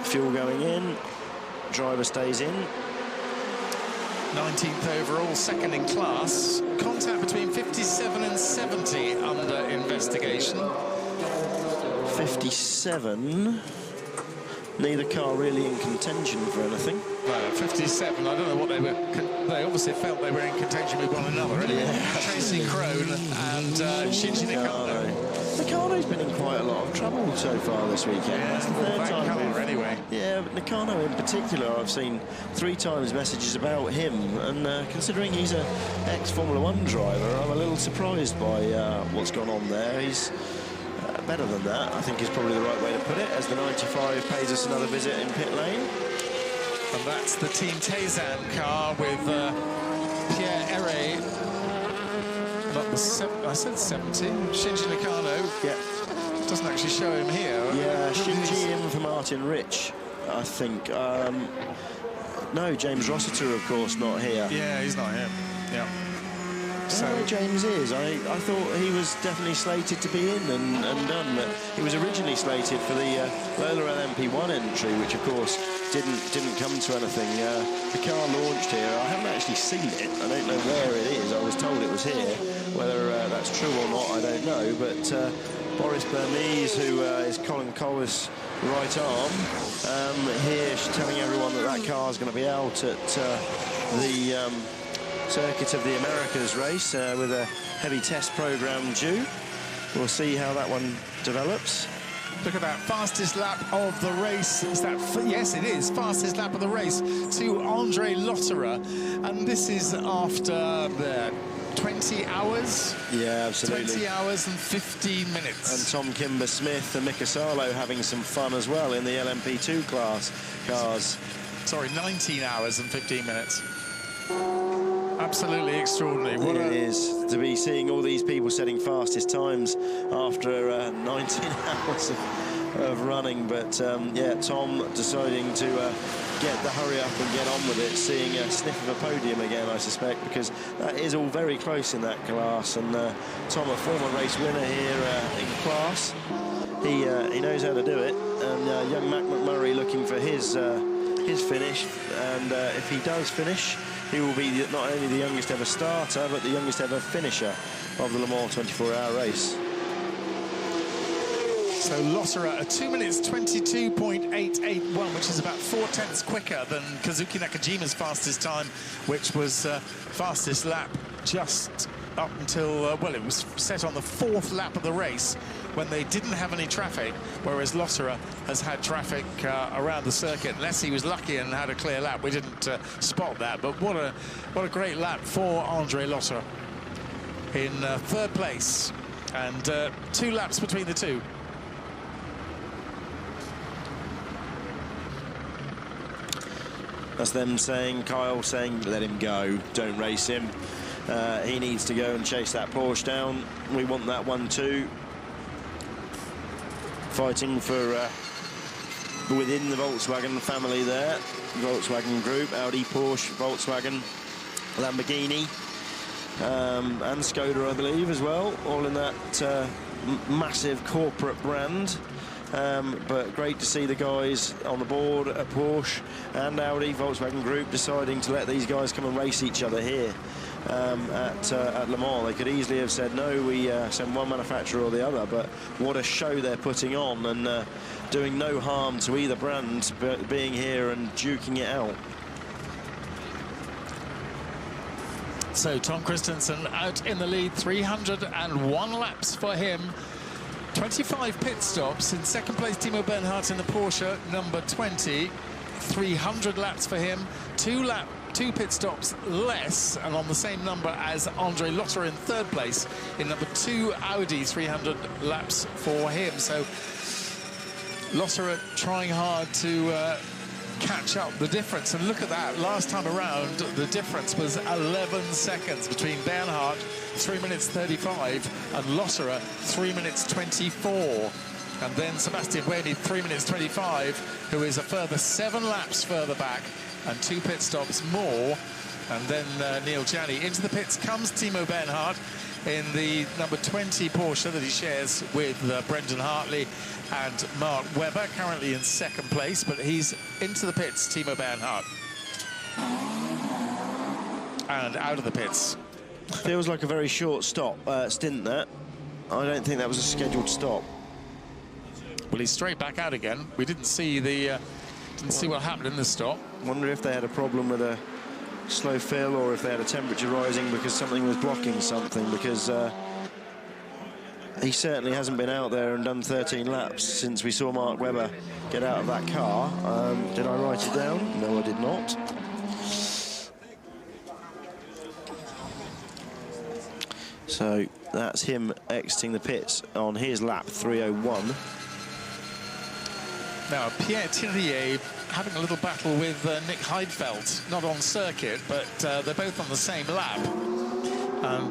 Fuel going in, driver stays in. 19th overall, second in class. Contact between 57 and 70 under investigation. 57. Neither car really in contention for anything. Well, 57, I don't know what they were. They obviously felt they were in contention with one another. Anyway. Yeah. Tracy Crone and Shinji Nakano. Nakano's been in quite a lot of trouble so far this weekend. Yeah, that's the third time. Anyway. Yeah, but Nakano in particular, I've seen 3 times messages about him, and considering he's an ex-Formula 1 driver, I'm a little surprised by what's gone on there. He's better than that, I think, is probably the right way to put it, as the 95 pays us another visit in pit lane. And that's the Team Taizan car with Pierre Ere. Not the I said 70. Shinji Nakano. Yeah. Doesn't actually show him here. Yeah, Shinji in for Martin Rich, I think. No, James Rossiter, of course, not here. Yeah, he's not here. Yeah. So James is. I thought he was definitely slated to be in and done, but he was originally slated for the Lola LMP1 entry, which of course didn't come to anything. The car launched here. I haven't actually seen it. I don't know where it is. I was told it was here. Whether that's true or not, I don't know. But Boris Burmese, who is Colin Collis' right arm, here telling everyone that car is going to be out at the Circuit of the Americas race with a heavy test program due. We'll see how that one develops. Look at that, fastest lap of the race. Is that, yes, it is, fastest lap of the race to Andre Lotterer. And this is after 20 hours? Yeah, absolutely. 20 hours and 15 minutes. And Tom Kimber-Smith and Mika Salo having some fun as well in the LMP2 class cars. Sorry, 19 hours and 15 minutes. Absolutely extraordinary. What it is to be seeing all these people setting fastest times after 19 hours of running. But yeah, Tom deciding to get the hurry up and get on with it, seeing a sniff of a podium again, I suspect, because that is all very close in that class. And Tom, a former race winner here in class, he knows how to do it. And young Mac McMurray looking for his finish, and if he does finish, he will be not only the youngest ever starter, but the youngest ever finisher of the Le Mans 24-hour race. So Lotterer, a 2 minutes 22.881, which is about 4/10 quicker than Kazuki Nakajima's fastest time, which was fastest lap just up until, well, it was set on the 4th lap of the race when they didn't have any traffic, whereas Lotterer has had traffic around the circuit, unless he was lucky and had a clear lap. We didn't spot that, but what a great lap for Andre Lotterer in 3rd place, and 2 laps between the two. That's them saying, Kyle saying, let him go, don't race him. He needs to go and chase that Porsche down. We want that one too. Fighting for within the Volkswagen family there. Volkswagen Group, Audi, Porsche, Volkswagen, Lamborghini, and Skoda, I believe, as well. All in that massive corporate brand. But great to see the guys on the board at Porsche and Audi, Volkswagen Group, deciding to let these guys come and race each other here at Le Mans. They could easily have said, no, we send one manufacturer or the other, but what a show they're putting on, and doing no harm to either brand, but being here and duking it out. So Tom Christensen out in the lead, 301 laps for him. 25 pit stops. In second place, Timo Bernhardt in the Porsche, number 20. 300 laps for him. Two pit stops less, and on the same number as Andre Lotterer in third place in number 2 Audi. 300 laps for him. So Lotterer trying hard to catch up the difference, and look at that. Last time around, the difference was 11 seconds between Bernhardt, 3 minutes 35, and Lotterer, 3 minutes 24. And then Sebastian Buemi, 3 minutes 25, who is a further 7 laps further back and 2 pit stops more. And then Neil Janney. Into the pits comes Timo Bernhardt in the number 20 Porsche that he shares with Brendan Hartley and Mark Webber, currently in second place, but he's into the pits, Timo Bernhardt. And out of the pits. Feels like a very short stint, that. I don't think that was a scheduled stop. Well, he's straight back out again. We didn't see what happened in the stop. Wonder if they had a problem with a slow fill, or if they had a temperature rising because something was blocking something, because he certainly hasn't been out there and done 13 laps since we saw Mark Webber get out of that car. Did I write it down? No, I did not. So that's him exiting the pits on his lap 3:01. Now, Pierre Thirier having a little battle with Nick Heidfeld, not on circuit, but they're both on the same lap.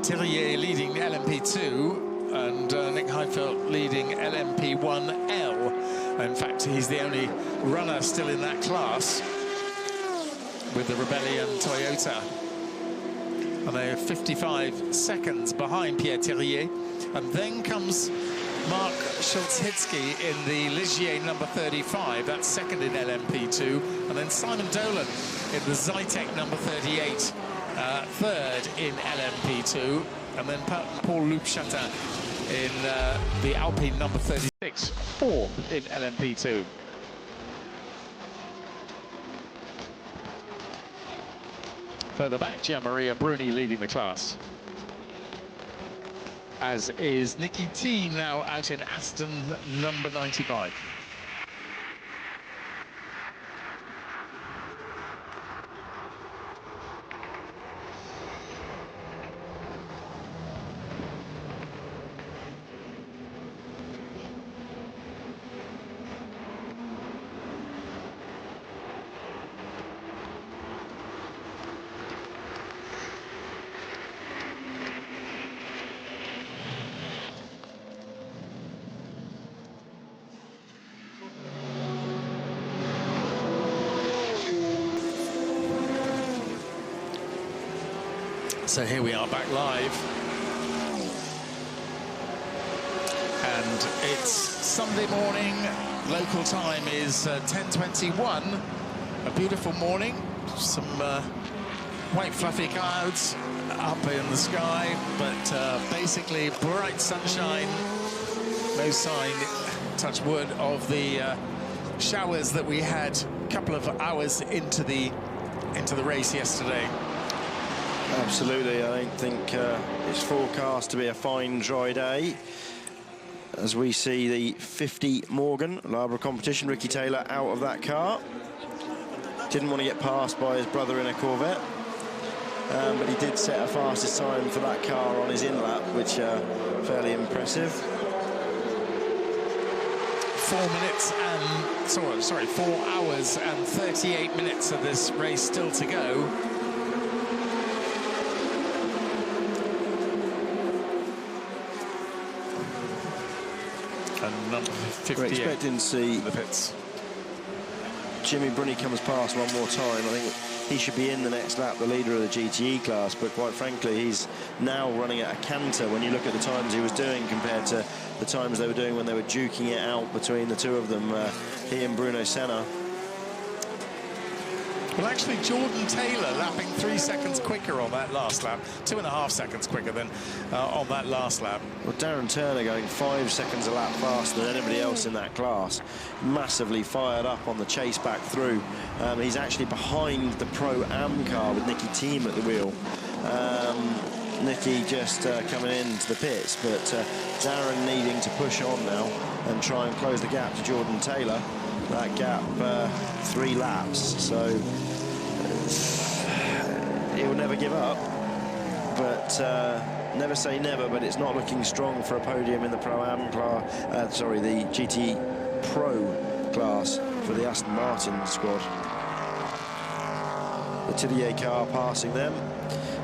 Thirier leading LMP2 and Nick Heidfeld leading LMP1L. In fact, he's the only runner still in that class with the Rebellion Toyota. And they're 55 seconds behind Pierre Thirier. And then comes Mark Schulz-Hitzky in the Ligier number 35, that's second in LMP2, and then Simon Dolan in the Zytek number 38, third in LMP2, and then Paul Loupchatin in the Alpine number 36, fourth in LMP2. Further back, Gianmaria Bruni leading the class, as is Nicky T now out in Aston number 95. So here we are back live, and it's Sunday morning. Local time is 10:21. A beautiful morning. Some white fluffy clouds up in the sky, but basically bright sunshine. No sign, touch wood, of the showers that we had a couple of hours into the race yesterday. Absolutely, I don't think it's forecast to be a fine, dry day. As we see the 50 Morgan Loughborough competition, Ricky Taylor out of that car. Didn't want to get passed by his brother in a Corvette, but he did set a fastest time for that car on his in-lap, which fairly impressive. 4 hours and 38 minutes of this race still to go. And number 58. We're expecting to see the pits. Jimmy Bruni comes past one more time. I think he should be in the next lap, the leader of the GTE class, but quite frankly, he's now running at a canter when you look at the times he was doing compared to the times they were doing when they were duking it out between the two of them, he and Bruno Senna. Well, actually, Jordan Taylor lapping 3 seconds quicker on that last lap, 2.5 seconds quicker than on that last lap. Well, Darren Turner going 5 seconds a lap faster than anybody else in that class. Massively fired up on the chase back through. He's actually behind the Pro-Am car with Nicky Thiem at the wheel. Nicky just coming into the pits, but Darren needing to push on now and try and close the gap to Jordan Taylor. That gap, 3 laps, so he'll never give up, but never say never, but it's not looking strong for a podium in the Pro-Am class, sorry, the GTE-Pro class for the Aston Martin squad. The Tillier car passing them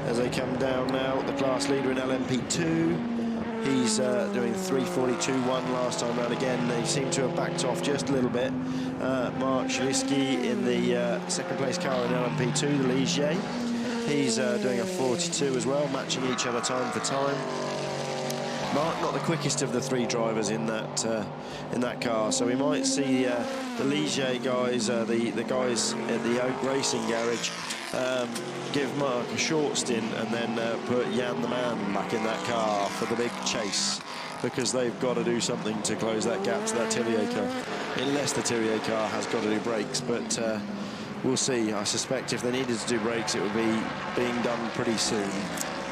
as they come down now. The class leader in LMP2. He's doing 3:42.1 last time round again. They seem to have backed off just a little bit. Mark Schlisky in the second place car in LMP2, the Ligier. He's doing a 42 as well, matching each other time for time. Mark not the quickest of the 3 drivers in that car, so we might see the Ligier guys, the guys at the Oak Racing Garage, give Mark a short stint and then put Jan the Man back in that car for the big chase, because they've got to do something to close that gap to that Tillier car, unless the Tillier car has got to do brakes, but we'll see. I suspect if they needed to do brakes, it would be being done pretty soon.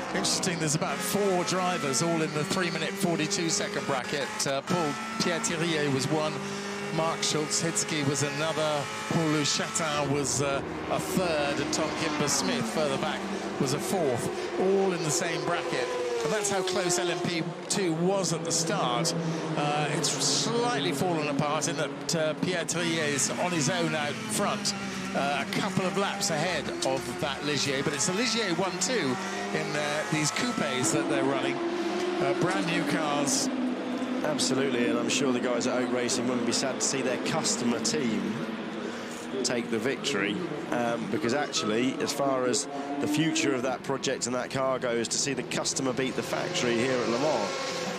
Interesting, there's about 4 drivers all in the 3-minute 42-second bracket. Pierre Thirier was one, Mark Schultz-Hitzky was another, Paul Le Chatin was a third, and Tom Kimber-Smith further back was a 4th, all in the same bracket. And that's how close LMP2 was at the start. It's slightly fallen apart in that Pierre Thirier is on his own out front, a couple of laps ahead of that Ligier, but it's the Ligier 1-2 in these coupes that they're running. Brand new cars. Absolutely, and I'm sure the guys at Oak Racing wouldn't be sad to see their customer team take the victory, because actually, as far as the future of that project and that car goes, to see the customer beat the factory here at Le Mans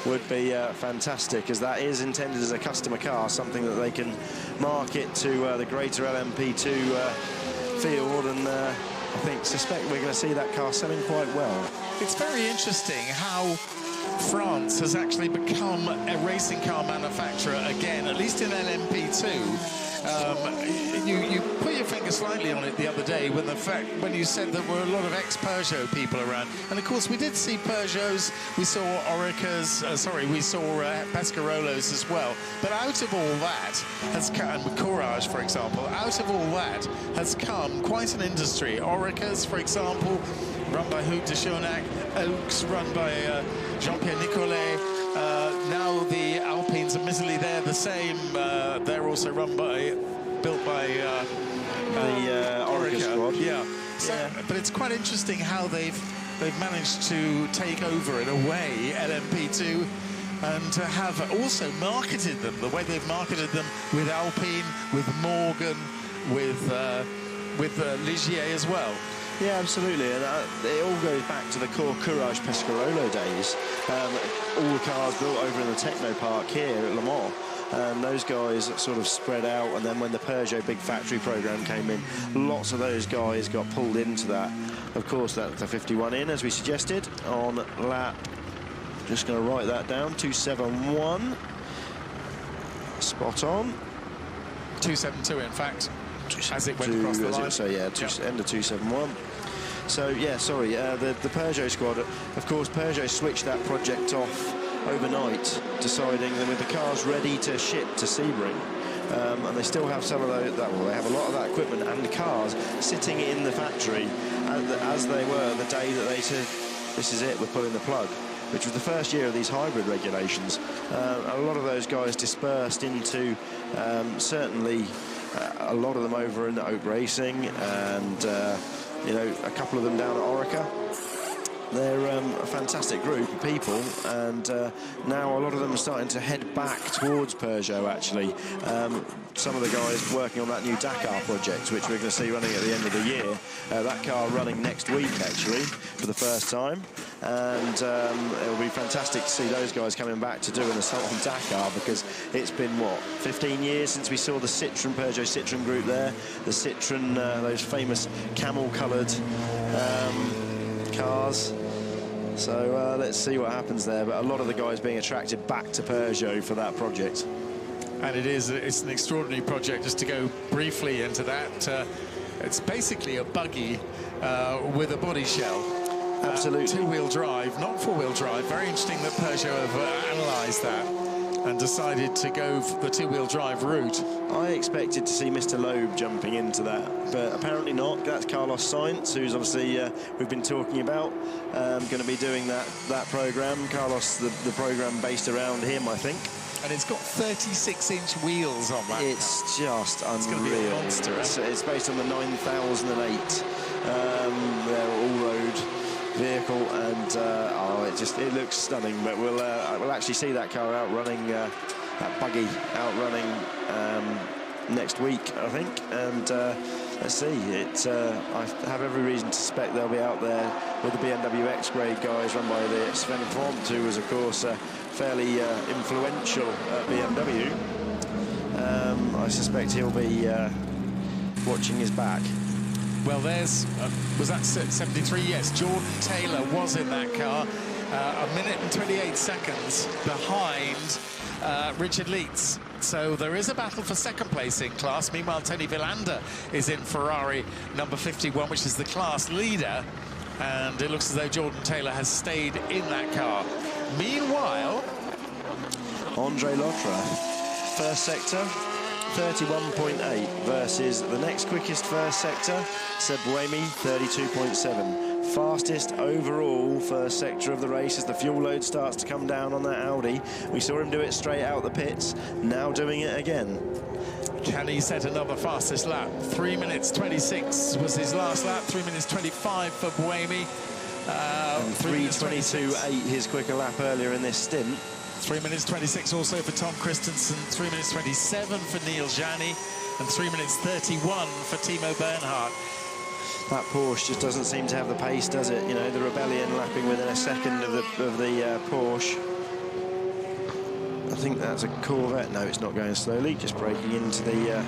would be fantastic, as that is intended as a customer car, something that they can market to the greater LMP2 field, and I suspect we're going to see that car selling quite well. It's very interesting how France has actually become a racing car manufacturer again, at least in LMP2. You put your finger slightly on it the other day when you said there were a lot of ex-Peugeot people around, and of course we did see Peugeots, we saw Orecas, we saw Pescarolos as well. But out of all that has come, Courage, for example, out of all that has come quite an industry. Orecas, for example, run by Hugues de Schoenack, Oaks run by Jean-Pierre Nicolet. Now the Alpines, admittedly they're the same. They're also built by the Oreca squad. Yeah. So, but it's quite interesting how they've managed to take over in a way LMP2, and to have also marketed them the way they've marketed them with Alpine, with Morgan, with Ligier as well. Yeah, absolutely, and it all goes back to the core Courage Pescarolo days. All the cars built over in the Techno Park here at Le Mans, and those guys sort of spread out, and then when the Peugeot Big Factory program came in, lots of those guys got pulled into that. Of course, that's the 51 in, as we suggested, on lap, just going to write that down, 271. Spot on. 272, in fact. As it went across the line. So yeah, end of 271. So yeah, sorry, the Peugeot squad, of course, Peugeot switched that project off overnight, deciding that with the cars ready to ship to Sebring, and they still have some of those, well, they have a lot of that equipment and cars sitting in the factory as they were the day that they said, this is it, we're pulling the plug, which was the first year of these hybrid regulations. A lot of those guys dispersed into, certainly, a lot of them over in Oak Racing, and you know, a couple of them down at Oreca. They're a fantastic group of people, and now a lot of them are starting to head back towards Peugeot, actually. Some of the guys working on that new Dakar project, which we're going to see running at the end of the year. That car running next week, actually, for the first time. And it'll be fantastic to see those guys coming back to do an assault on Dakar, because it's been, what, 15 years since we saw the Citroën, Peugeot Citroën group there. The Citroën, those famous camel-coloured cars. So let's see what happens there. But a lot of the guys being attracted back to Peugeot for that project. And it's an extraordinary project. Just to go briefly into that, it's basically a buggy with a body shell. Absolutely. Two-wheel drive, not four-wheel drive. Very interesting that Peugeot have analysed that and decided to go for the two-wheel drive route. I expected to see Mr. Loeb jumping into that, but apparently not. That's Carlos Sainz, who's obviously we've been talking about, going to be doing that programme. Carlos, the programme based around him, I think. And it's got 36-inch wheels on that. It's just unreal. It's going to be a monster. It's based on the 9008 all-road vehicle, and it looks stunning. But we'll actually see that car outrunning that buggy outrunning next week, I think. And let's see. I have every reason to suspect they'll be out there with the BMW X-Grade guys run by the Sven Font, who was, of course, fairly influential at BMW. I suspect he'll be watching his back. Well, there's, was that 73? Yes, Jordan Taylor was in that car, 1 minute and 28 seconds behind Richard Leeds. So there is a battle for second place in class. Meanwhile, Tony Villander is in Ferrari number 51, which is the class leader. And it looks as though Jordan Taylor has stayed in that car. Meanwhile, Andre Lotra, first sector, 31.8 versus the next quickest first sector, Seb Buemi, 32.7. Fastest overall first sector of the race as the fuel load starts to come down on that Audi. We saw him do it straight out the pits, now doing it again. Can he set another fastest lap? 3 minutes 26 was his last lap, 3 minutes 25 for Buemi. 3:22.8 his quicker lap earlier in this stint. 3 minutes 26 also for Tom Christensen, 3 minutes 27 for Neil Jani, and 3 minutes 31 for Timo Bernhard. That Porsche just doesn't seem to have the pace, does it? You know, the Rebellion lapping within a second of the Porsche. I think that's a Corvette. No, it's not going slowly, just breaking into the...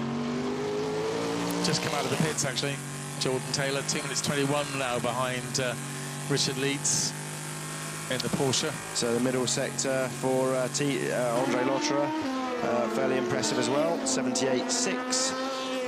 Just come out of the pits, actually. Jordan Taylor, 2 minutes 21 now behind Richard Leeds in the Porsche. So the middle sector for Andre Lotra, fairly impressive as well, 78.6,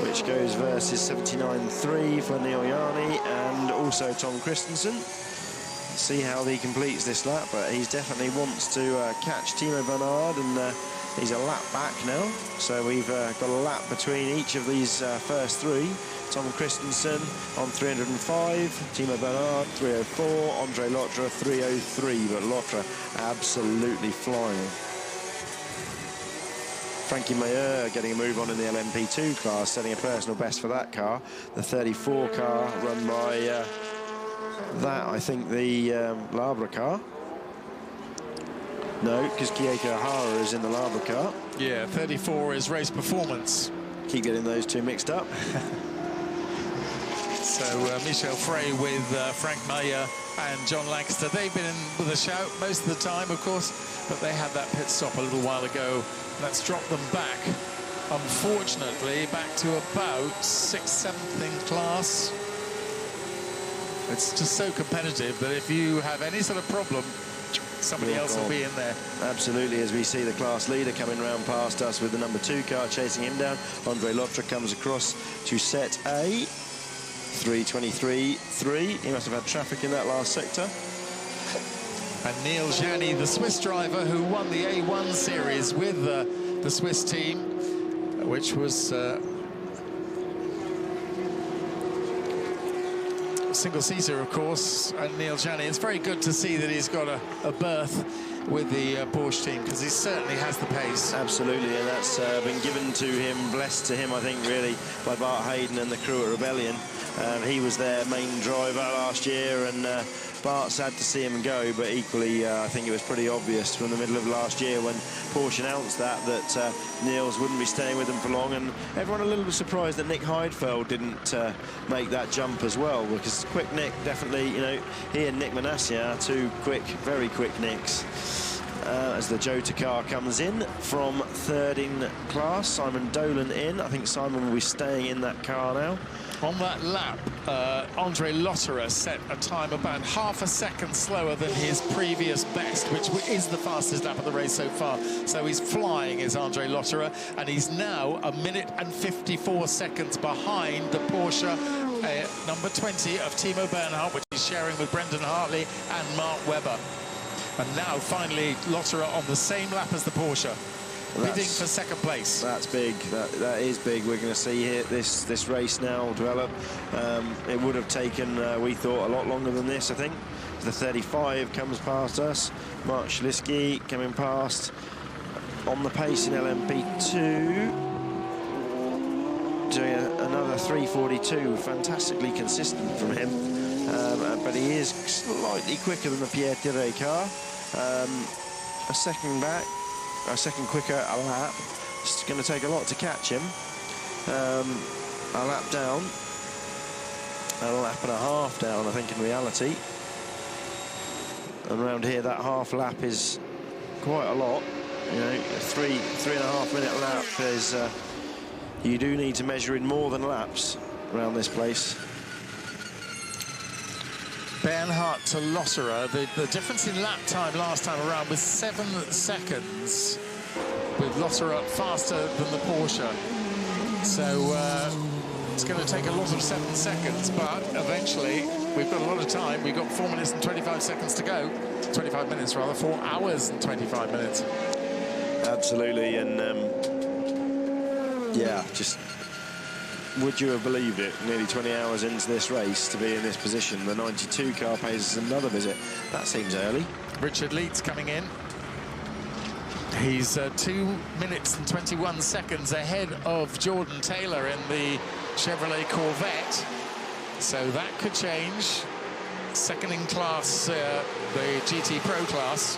which goes versus 79.3 for Neil Jani and also Tom Christensen. See how he completes this lap, but he definitely wants to catch Timo Bernhard, and he's a lap back now. So we've got a lap between each of these first three. Tom Christensen on 305, Timo Bernhard 304, Andre Lotra 303, but Lotra absolutely flying. Frankie Mayer getting a move on in the LMP2 class, setting a personal best for that car. The 34 car run by that, I think, the Labra car. No, because Kieko Hara is in the Labra car. Yeah, 34 is race performance. Keep getting those two mixed up. So Michel Frey with Frank Mayer and John Lancaster. They've been in with a shout most of the time, of course, but they had that pit stop a little while ago. That's dropped them back, unfortunately, back to about 6th, 7th in class. It's just so competitive that if you have any sort of problem, somebody else will be in there. Absolutely, as we see the class leader coming round past us with the number 2 car chasing him down. Andre Lotra comes across to set A. 3:23.3. He must have had traffic in that last sector. And Neil Jani, the Swiss driver who won the A1 series with the Swiss team, which was single seater, of course, and Neil Jani. It's very good to see that he's got a berth with the Porsche team, because he certainly has the pace. Absolutely, and that's been given to him, blessed to him, I think, really, by Bart Hayden and the crew at Rebellion. He was their main driver last year, and but sad to see him go. But equally, I think it was pretty obvious from the middle of last year when Porsche announced that Niels wouldn't be staying with them for long, and everyone a little bit surprised that Nick Heidfeld didn't make that jump as well, because Quick Nick definitely, you know, he and Nick Manasseh are two quick, very quick Nicks. As the Jota car comes in from third in class, Simon Dolan in. I think Simon will be staying in that car now. On that lap, Andre Lotterer set a time about half a second slower than his previous best, which is the fastest lap of the race so far. So he's flying, is Andre Lotterer, and he's now 1 minute and 54 seconds behind the Porsche number 20 of Timo Bernhardt, which he's sharing with Brendan Hartley and Mark Webber. And now, finally, Lotterer on the same lap as the Porsche, bidding for second place. That's big. That is big. We're going to see here this race now develop. It would have taken, we thought, a lot longer than this, I think. The 35 comes past us. Mark Schlisky coming past on the pace in LMP2. Doing another 3:42. Fantastically consistent from him. But he is slightly quicker than the Pierre Tiré car. A second quicker a lap. It's going to take a lot to catch him. A lap down. A lap and a half down, I think, in reality. And around here, that half lap is quite a lot. You know, a 3.5 minute lap is... you do need to measure in more than laps around this place. Bernhardt to Lotterer, the difference in lap time last time around was 7 seconds, with Lotterer faster than the Porsche. So it's going to take a lot of 7 seconds, but eventually we've got a lot of time. We've got 4 minutes and 25 seconds to go. 25 minutes rather, 4 hours and 25 minutes. Absolutely, and yeah, just... would you have believed it, nearly 20 hours into this race, to be in this position? The 92 car pays us another visit. That seems early. Richard Leeds coming in. He's 2 minutes and 21 seconds ahead of Jordan Taylor in the Chevrolet Corvette. So that could change. Second in class, the GTE-Pro class.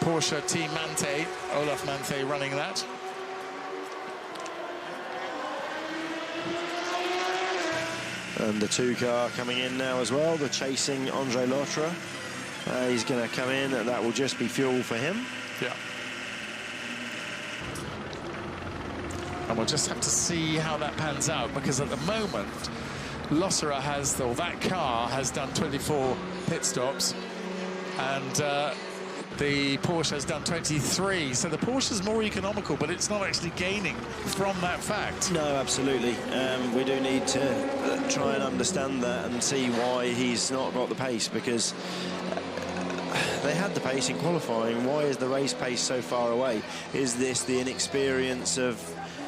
Porsche Team Mante, Olaf Mante running that. And the 2 car coming in now as well, the chasing Andre Lotterer. He's going to come in, and that will just be fuel for him. Yeah. And we'll just have to see how that pans out, because at the moment, Lotterer has, or that car has done 24 pit stops, and the Porsche has done 23. So the Porsche is more economical, but it's not actually gaining from that fact. No, absolutely. We do need to try and understand that and see why he's not got the pace, because they had the pace in qualifying. Why is the race pace so far away? Is this the inexperience of,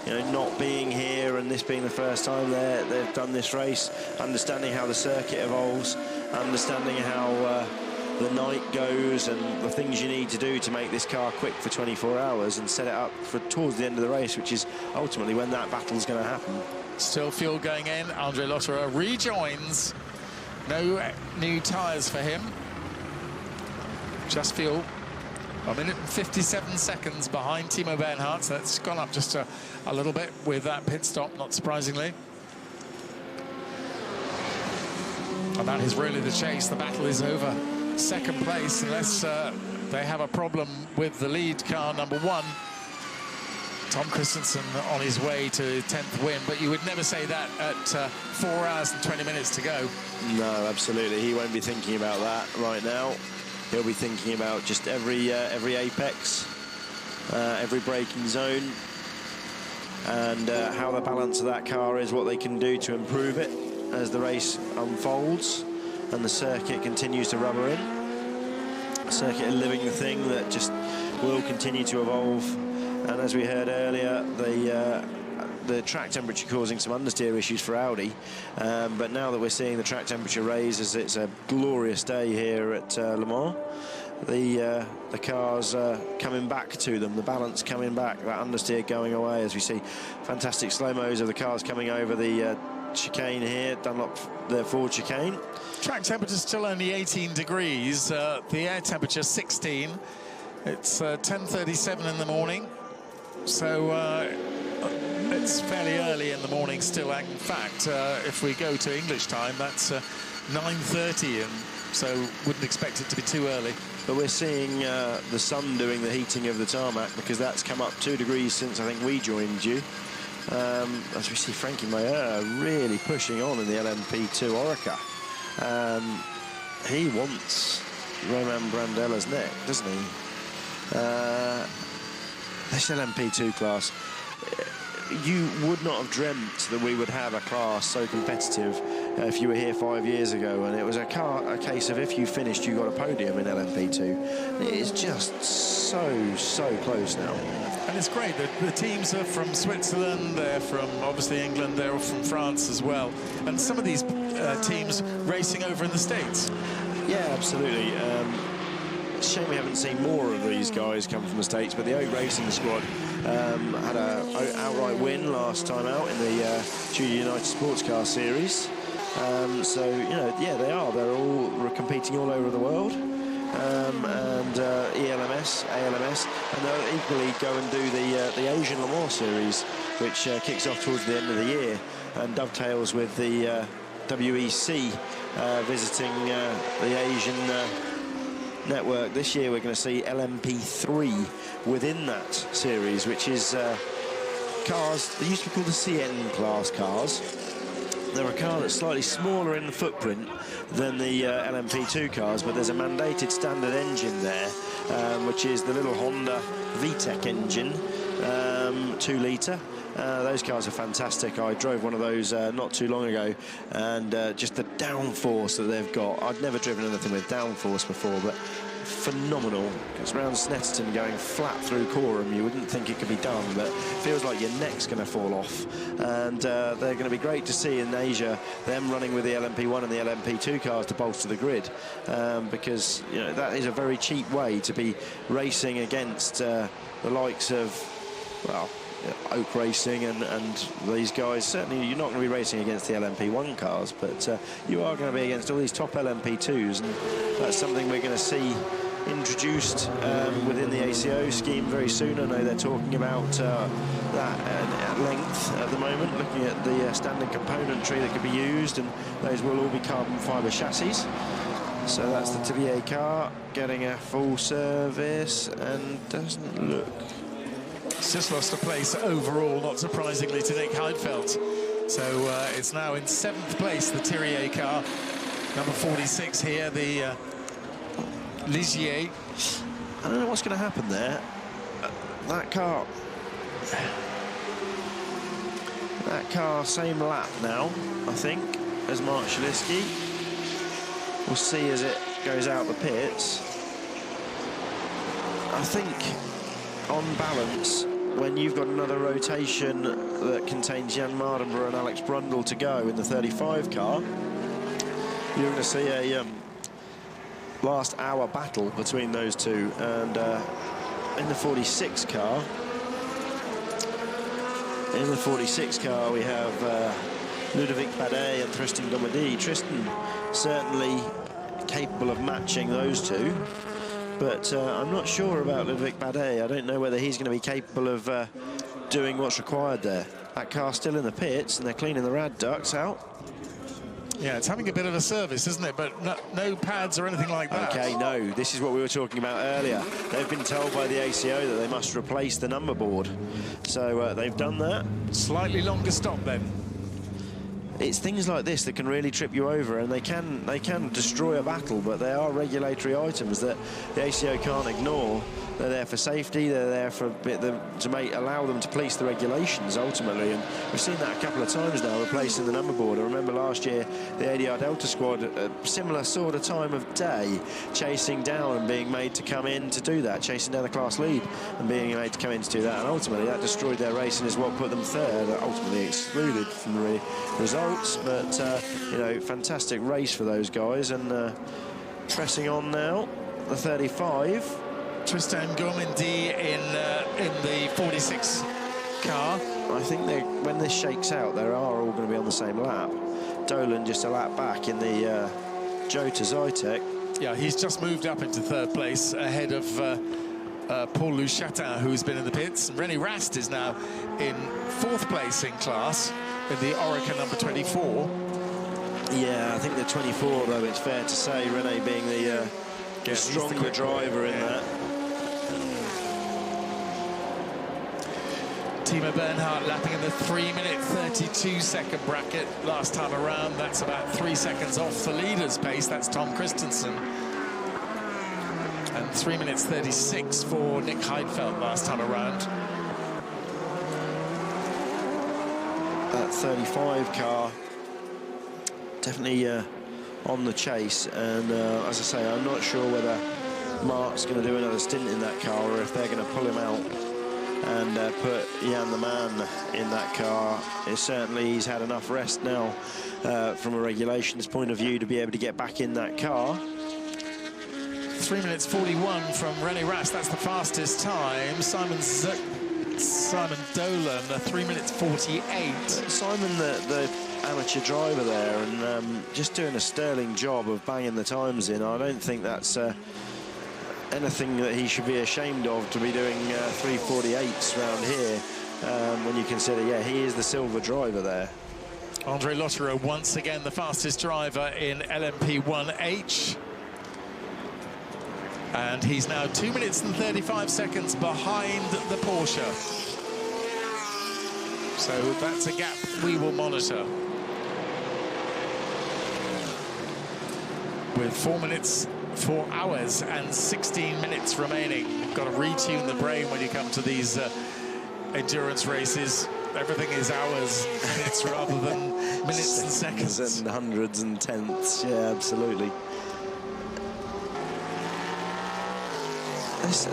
you know, not being here and this being the first time they've done this race, understanding how the circuit evolves, understanding how the night goes and the things you need to do to make this car quick for 24 hours and set it up for towards the end of the race, which is ultimately when that battle's going to happen. Still fuel going in. Andre Lotterer rejoins. No new tyres for him. Just fuel. 1 minute and 57 seconds behind Timo Bernhardt. So that's gone up just a little bit with that pit stop, not surprisingly. And that is really the chase. The battle is over. Second place, unless they have a problem with the lead car, number 1. Tom Christensen on his way to 10th win, but you would never say that at 4 hours and 20 minutes to go. No, absolutely. He won't be thinking about that right now. He'll be thinking about just every apex, every braking zone, and how the balance of that car is, what they can do to improve it as the race unfolds and the circuit continues to rubber in. The circuit a living thing that just will continue to evolve. And as we heard earlier, the track temperature causing some understeer issues for Audi. But now that we're seeing the track temperature raise, as it's a glorious day here at Le Mans, the cars coming back to them, the balance coming back, that understeer going away, as we see fantastic slow-mos of the cars coming over the chicane here, Dunlop, the forward chicane. Track temperature still only 18 degrees. The air temperature 16. It's 10:37 in the morning, so it's fairly early in the morning still. In fact, if we go to English time, that's 9:30, and so wouldn't expect it to be too early. But we're seeing the sun doing the heating of the tarmac, because that's come up 2 degrees since I think we joined you. As we see Frankie Mayer really pushing on in the LMP2 Orica. He wants Roman Brandella's neck, doesn't he? This LMP2 class, you would not have dreamt that we would have a class so competitive if you were here 5 years ago, and it was a case of if you finished, you got a podium in LMP2. It is just so close now. And it's great that the teams are from Switzerland, they're from obviously England, they're from France as well, and some of these teams racing over in the States. Yeah, absolutely. It's a shame we haven't seen more of these guys come from the States, but the Oak Racing squad had an outright win last time out in the Junior United Sports Car Series. So, you know, yeah, they are. They're all competing all over the world. And ELMS, ALMS, and they'll equally go and do the Asian Le Mans Series, which kicks off towards the end of the year and dovetails with the WEC visiting the Asian network. This year we're going to see LMP3 within that series, which is cars that used to be called the CN class cars. They're a car that's slightly smaller in the footprint than the LMP2 cars, but there's a mandated standard engine there, which is the little Honda VTEC engine, 2 litre. Those cars are fantastic. I drove one of those not too long ago, and just the downforce that they've got. I'd never driven anything with downforce before, but phenomenal. It's around Snetterton going flat through Coram. You wouldn't think it could be done, but it feels like your neck's going to fall off. And they're going to be great to see in Asia, them running with the LMP1 and the LMP2 cars to bolster the grid, because, you know, that is a very cheap way to be racing against the likes of, well, Oak Racing and these guys. Certainly you're not going to be racing against the LMP1 cars, but you are going to be against all these top LMP2s, and that's something we're going to see introduced within the ACO scheme very soon. I know they're talking about that at length at the moment, looking at the standard componentry that could be used, and those will all be carbon fibre chassis. So that's the Tibier car getting a full service, and doesn't look... It's just lost a place overall, not surprisingly, to Nick Heidfeld. So it's now in 7th place, the Thierry car. Number 46 here, the Ligier. I don't know what's going to happen there. That car, same lap now, I think, as Mark Shalisky. We'll see as it goes out the pits. I think, on balance, when you've got another rotation that contains Jan Mardenborough and Alex Brundle to go in the 35 car, you're going to see a last hour battle between those two. And in the 46 car, we have Ludovic Badet and Tristan Domedy. Tristan certainly capable of matching those two, but I'm not sure about Ludovic Badet. I don't know whether he's going to be capable of doing what's required there. That car's still in the pits, and they're cleaning the rad ducts out. Yeah, it's having a bit of a service, isn't it? But no pads or anything like that. OK, no, this is what we were talking about earlier. They've been told by the ACO that they must replace the number board. So they've done that. Slightly longer stop then. It's things like this that can really trip you over, and they can destroy a battle, but they are regulatory items that the ACO can't ignore. They're there for safety, they're there for allow them to police the regulations ultimately, and we've seen that a couple of times now, replacing the number board. I remember last year the ADR Delta squad, a similar sort of time of day, chasing down and being made to come in to do that, chasing down the class lead and being made to come in to do that, and ultimately that destroyed their race and is what put them third, ultimately excluded from the results. But you know, fantastic race for those guys, and pressing on now, the 35. Tristan Gourmandi in the 46 car. I think when this shakes out, they are all going to be on the same lap. Dolan just a lap back in the Jota Zytek. Yeah, he's just moved up into third place ahead of Paul Louchatin, who's been in the pits. René Rast is now in fourth place in class in the Oreca number 24. Yeah, I think the 24, though, it's fair to say, René being the stronger driver in that. Timo Bernhardt lapping in the 3-minute 32-second bracket last time around. That's about 3 seconds off the leader's pace. That's Tom Christensen. And 3 minutes 36 for Nick Heidfeld last time around. That 35 car definitely on the chase, and as I say, I'm not sure whether Mark's going to do another stint in that car or if they're going to pull him out and put Jan the man in that car. Certainly he's had enough rest now from a regulations point of view to be able to get back in that car. 3 minutes 41 from René Rast. That's the fastest time. Simon Dolan, 3 minutes 48. Simon, the amateur driver there, and just doing a sterling job of banging the times in. I don't think that's anything that he should be ashamed of, to be doing 3:48s round here, when you consider, yeah, he is the silver driver there. Andre Lotterer, once again, the fastest driver in LMP1H. And he's now 2 minutes and 35 seconds behind the Porsche. So that's a gap we will monitor. With 4 hours and 16 minutes remaining. Got to retune the brain when you come to these endurance races. Everything is hours and minutes rather than minutes and seconds. And hundreds and tenths, yeah, absolutely.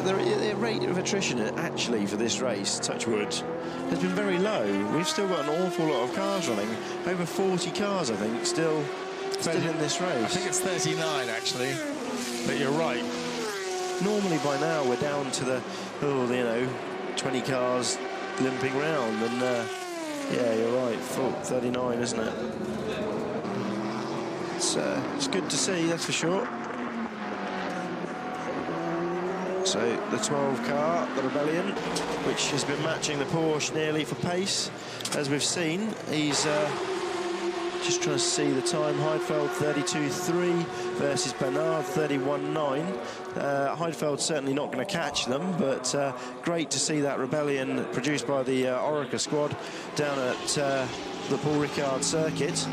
The rate of attrition, actually, for this race, touch wood, has been very low. We've still got an awful lot of cars running. Over 40 cars, I think, still in this race. I think it's 39, actually. But you're right. Normally, by now, we're down to the 20 cars limping round. And, yeah, you're right, 39, isn't it? It's good to see, that's for sure. So the 12 car, the Rebellion, which has been matching the Porsche nearly for pace, as we've seen. He's just trying to see the time. Heidfeld 32.3 versus Bernard 31.9. Heidfeld's certainly not going to catch them, but great to see that Rebellion produced by the Oreca squad down at the Paul Ricard circuit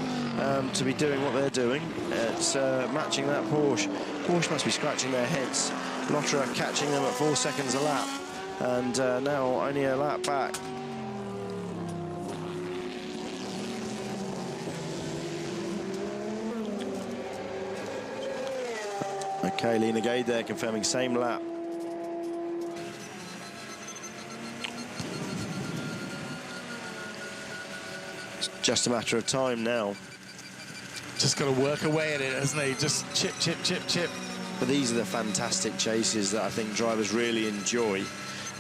to be doing what they're doing. It's matching that Porsche. Porsche must be scratching their heads. Lotterer catching them at 4 seconds a lap, and now only a lap back. Okay, Lena Gade there confirming same lap. It's just a matter of time now. Just got to work away at it, hasn't he? Just chip, chip, chip, chip. But these are the fantastic chases that I think drivers really enjoy,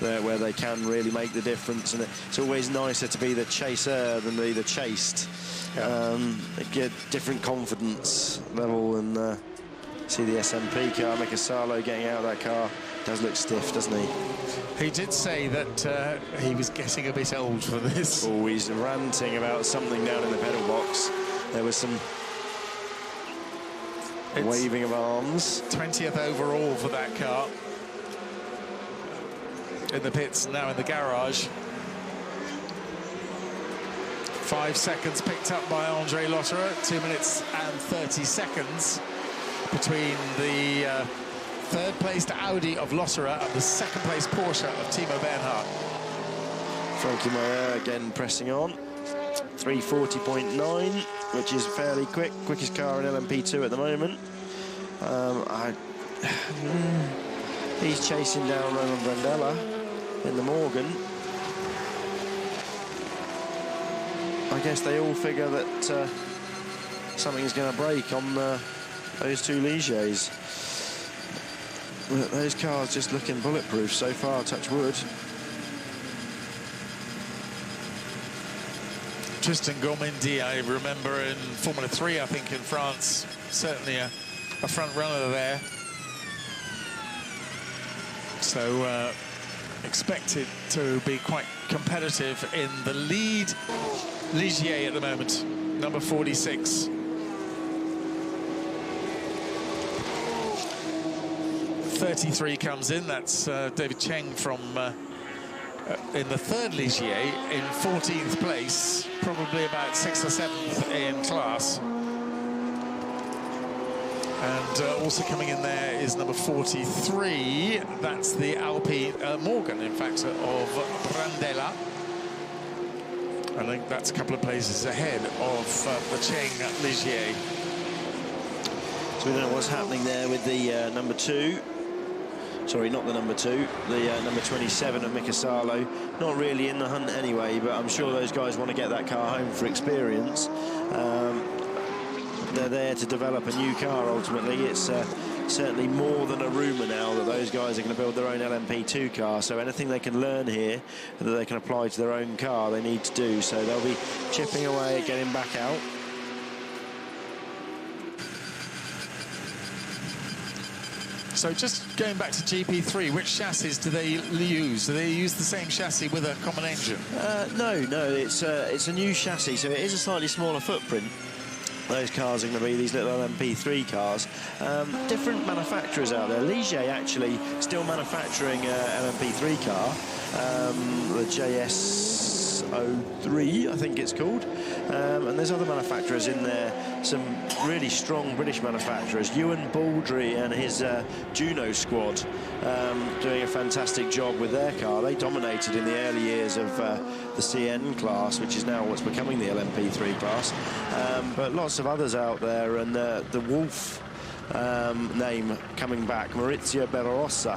where they can really make the difference. And it's always nicer to be the chaser than be the chased. Yeah. They get different confidence level, and see the SMP car, Mika Salo getting out of that car. Does look stiff, doesn't he? He did say that he was getting a bit old for this. Always ranting about something down in the pedal box. There was some waving of arms. 20th overall for that car. In the pits, now in the garage. 5 seconds picked up by Andre Lotterer. 2 minutes and 30 seconds between the third-placed Audi of Lotterer and the second-placed Porsche of Timo Bernhardt. Frankie Meyer again pressing on. 3:40.9, which is fairly quick. Quickest car in LMP2 at the moment. He's chasing down Roman Brandella in the Morgan. I guess they all figure that something's going to break on those two Ligiers. Those cars just looking bulletproof so far, touch wood. Tristan Gormindi, I remember in Formula 3, I think in France, certainly a front runner there. So expected to be quite competitive in the lead. Ligier at the moment, number 46. '33 comes in, that's David Cheng from in the third Ligier, in 14th place, probably about 6th or 7th in class. And also coming in there is number 43, that's the Alpi Morgan, in fact, of Brandella. I think that's a couple of places ahead of the Cheng Ligier. So we don't know what's happening there with the number 2. Sorry, not the number 2, the number 27 of Mikasalo. Not really in the hunt anyway, but I'm sure those guys want to get that car home for experience. They're there to develop a new car ultimately. It's certainly more than a rumour now that those guys are going to build their own LMP2 car. So anything they can learn here that they can apply to their own car, they need to do. So they'll be chipping away at getting back out. So just going back to GP3, which chassis do they use? Do they use the same chassis with a common engine? No, it's a new chassis, so it is a slightly smaller footprint. Those cars are going to be these little LMP3 cars. Different manufacturers out there. Ligier actually still manufacturing LMP3 car, the JS03, I think it's called. And there's other manufacturers in there, some really strong British manufacturers. Ewan Baldry and his Juno squad doing a fantastic job with their car. They dominated in the early years of the CN class, which is now what's becoming the LMP3 class. But lots of others out there, and the Wolf name coming back, Maurizio Bellarossa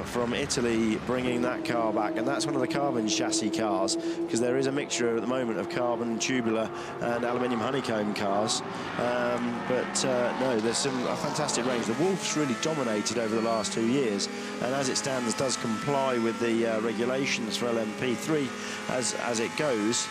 from Italy, bringing that car back, and that's one of the carbon chassis cars, because there is a mixture at the moment of carbon tubular and aluminium honeycomb cars. No, there's a fantastic range. The Wolf's really dominated over the last 2 years, and as it stands does comply with the regulations for LMP3 as it goes.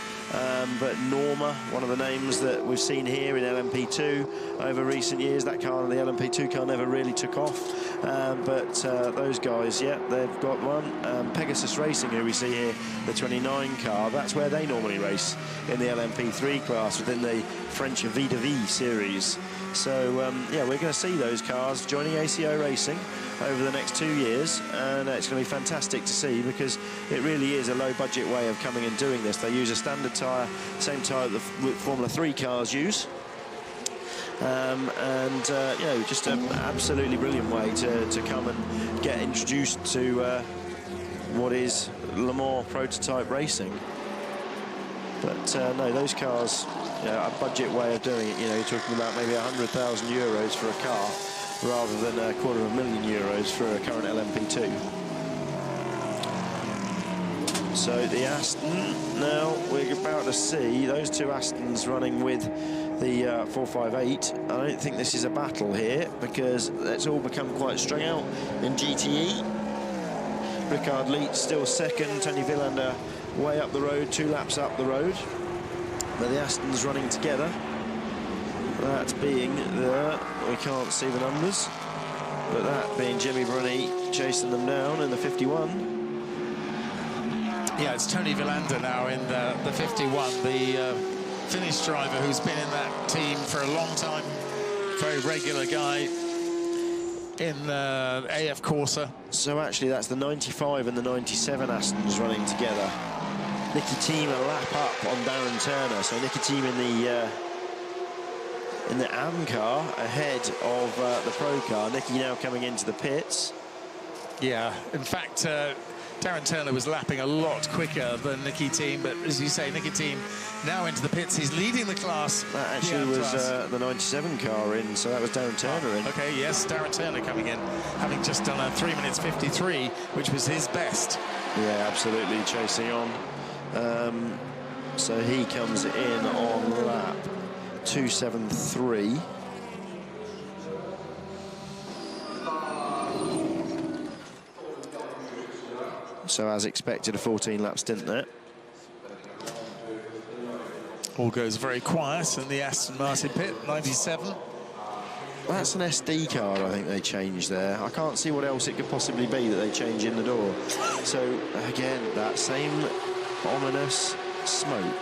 But Norma, one of the names that we've seen here in LMP2 over recent years, that car, the LMP2 car, never really took off. But those guys, yeah, they've got one. Pegasus Racing, who we see here, the 29 car, that's where they normally race in the LMP3 class within the French V2V series. So, yeah, we're going to see those cars joining ACO Racing over the next 2 years, and it's going to be fantastic to see, because it really is a low-budget way of coming and doing this. They use a standard tyre, same tyre that the Formula 3 cars use. You know, just an absolutely brilliant way to come and get introduced to what is Le Mans prototype racing. But no, those cars, you know, a budget way of doing it. You know, you're talking about maybe 100,000 euros for a car, rather than €250,000 for a current LMP2. So the Aston, now we're about to see those two Astons running with the 458. I don't think this is a battle here, because it's all become quite strung out in GTE. Ricard Leitz still second, Tony Villander way up the road, 2 laps up the road. But the Astons running together. That being we can't see the numbers, but that being Jimmy Brunny chasing them down in the 51. Yeah, it's Tony Villander now in the 51, the Finnish driver who's been in that team for a long time, very regular guy in AF Corsa. So actually that's the 95 and the 97 Astons running together. Nicky Team a lap up on Darren Turner, so Nicky Team in the Am car ahead of the Pro car. Nicky now coming into the pits. Yeah, in fact, Darren Turner was lapping a lot quicker than Nicky Team, but as you say, Nicky Team now into the pits. He's leading the class. That actually was the 97 car in, so that was Darren Turner in. Okay, yes, Darren Turner coming in, having just done a 3 minutes 53, which was his best. Yeah, absolutely, chasing on. So he comes in on lap 273. So as expected, a 14-lap stint there. All goes very quiet in the Aston Martin pit, 97. Well, that's an SD card, I think they changed there. I can't see what else it could possibly be that they change in the door. So, again, that same ominous smoke.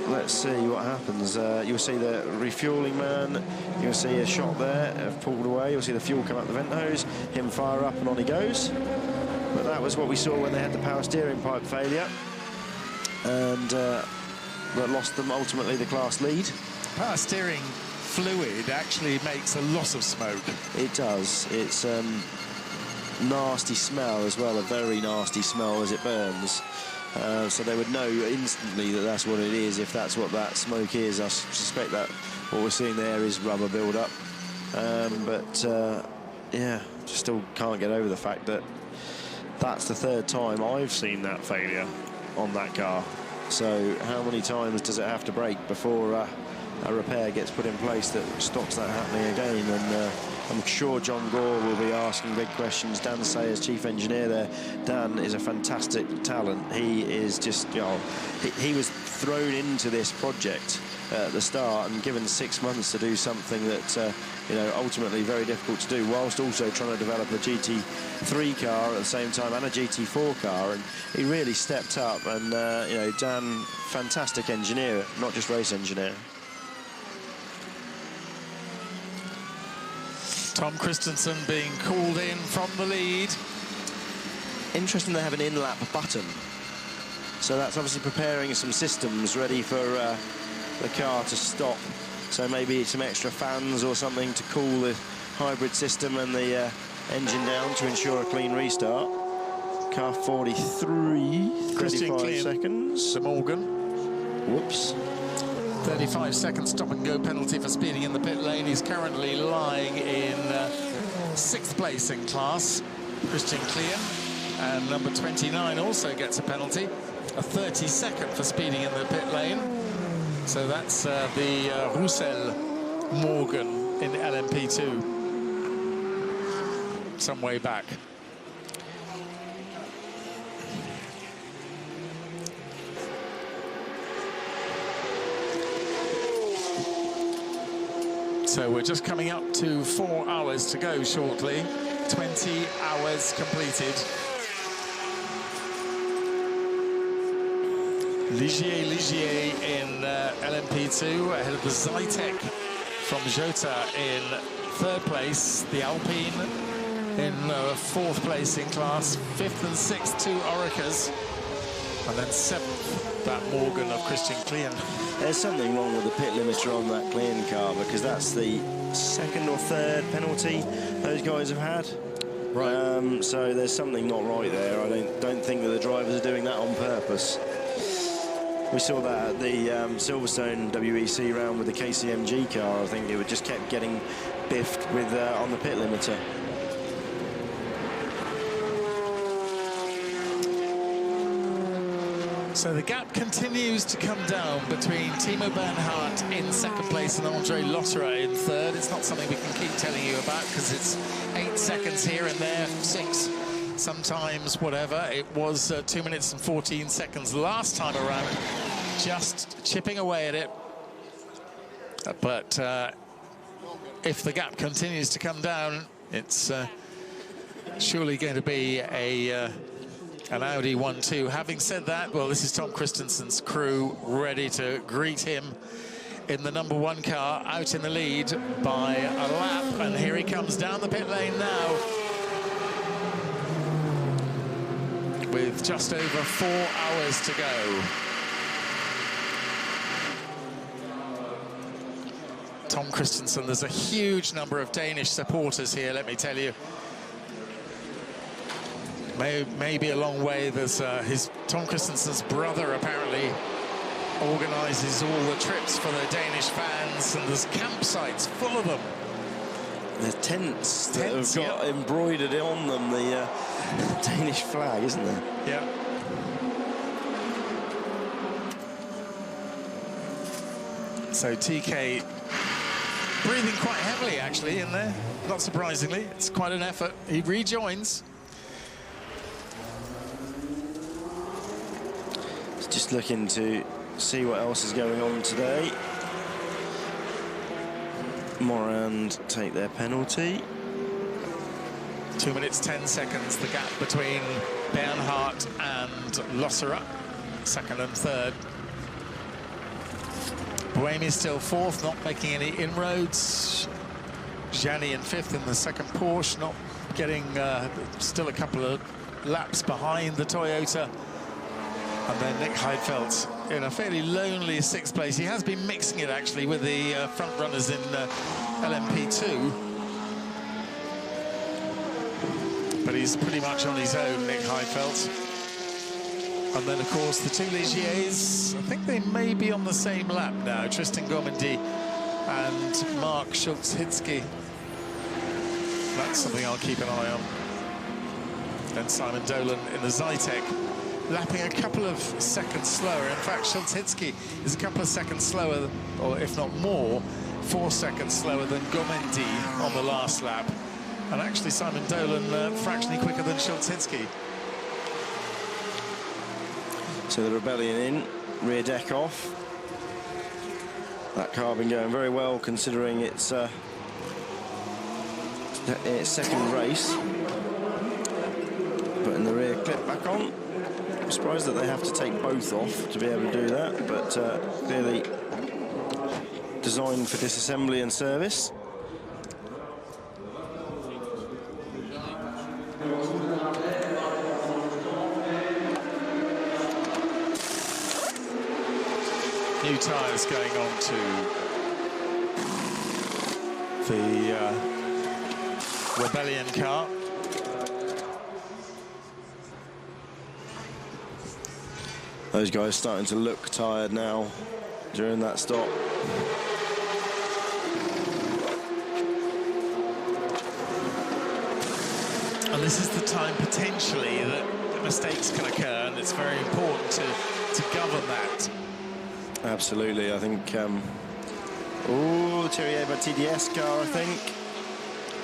Let's see what happens. You'll see the refueling man. You'll see a shot there, pulled away. You'll see the fuel come out the vent hose, him fire up, and on he goes. But that was what we saw when they had the power steering pipe failure. And that lost them ultimately the class lead. Power steering fluid actually makes a lot of smoke. It does. It's nasty smell as well, a very nasty smell as it burns. So they would know instantly that that's what it is, if that's what that smoke is. I suspect that what we're seeing there is rubber build-up. Yeah, still can't get over the fact that that's the third time I've seen that failure on that car. So how many times does it have to break before a repair gets put in place that stops that happening again? And I'm sure John Gore will be asking big questions. Dan Sayers, chief engineer there. Dan is a fantastic talent. He is just, you know, he was thrown into this project at the start and given 6 months to do something that, you know, ultimately very difficult to do, whilst also trying to develop a GT3 car at the same time and a GT4 car. And he really stepped up. And, you know, Dan, fantastic engineer, not just race engineer. Tom Christensen being called in from the lead. Interesting they have an in-lap button. So that's obviously preparing some systems ready for the car to stop. So maybe some extra fans or something to cool the hybrid system and the engine down to ensure a clean restart. Car 43, 35 seconds. Sir Morgan. Whoops. 35 second stop and go penalty for speeding in the pit lane. He's currently lying in 6th place in class. Christian Klein, and number 29 also gets a penalty, a 32nd for speeding in the pit lane. So that's the Roussel Morgan in LMP2 some way back. So we're just coming up to 4 hours to go shortly. 20 hours completed. Ligier in LMP2 ahead of the Zytek from Jota in 3rd place. The Alpine in 4th place in class. 5th and 6th, 2 Orekas. And then 7th, that Morgan of Christian Klein. There's something wrong with the pit limiter on that Klein car, because that's the 2nd or 3rd penalty those guys have had. Right. So there's something not right there. I don't think that the drivers are doing that on purpose. We saw that at the Silverstone WEC round with the KCMG car. I think it just kept getting biffed with on the pit limiter. So the gap continues to come down between Timo Bernhardt in 2nd place and Andre Lotterer in 3rd. It's not something we can keep telling you about because it's 8 seconds here and there, 6, sometimes whatever. It was 2 minutes and 14 seconds last time around, just chipping away at it. But if the gap continues to come down, it's surely going to be an Audi 1-2. Having said that, well, this is Tom Christensen's crew ready to greet him in the number 1 car, out in the lead by a lap. And here he comes down the pit lane now with just over 4 hours to go. Tom Christensen, there's a huge number of Danish supporters here, let me tell you. Maybe a long way. There's Tom Christensen's brother apparently organises all the trips for the Danish fans, and there's campsites full of them. There's tents that have got embroidered on them the Danish flag, isn't there? Yeah. So TK breathing quite heavily actually in there, not surprisingly. It's quite an effort. He rejoins. Just looking to see what else is going on today. Morand take their penalty. 2 minutes 10 seconds, the gap between Bernhardt and Losserer, second and third. Buemi still fourth, not making any inroads. Gianni in fifth in the second Porsche, not getting, still a couple of laps behind the Toyota. And then Nick Heidfeld in a fairly lonely sixth place. He has been mixing it, actually, with the front runners in LMP2. But he's pretty much on his own, Nick Heidfeld. And then, of course, the two Ligiers, I think they may be on the same lap now. Tristan Gomendy and Mark Schultz-Hitzky. That's something I'll keep an eye on. Then Simon Dolan in the Zytek, lapping a couple of seconds slower. In fact, Schultz-Hitzky is a couple of seconds slower, or if not more, 4 seconds slower than Gomendy on the last lap. And actually, Simon Dolan fractionally quicker than Schultz-Hitzky. So the Rebellion in, rear deck off. That car been going very well considering its second race. Putting the rear clip back on. I'm surprised that they have to take both off to be able to do that, but clearly designed for disassembly and service. New tyres going on to the Rebellion car. Those guys starting to look tired now during that stop. And this is the time potentially that mistakes can occur, and it's very important to govern that. Absolutely, I think. Oh, Thierry TDS car, I think.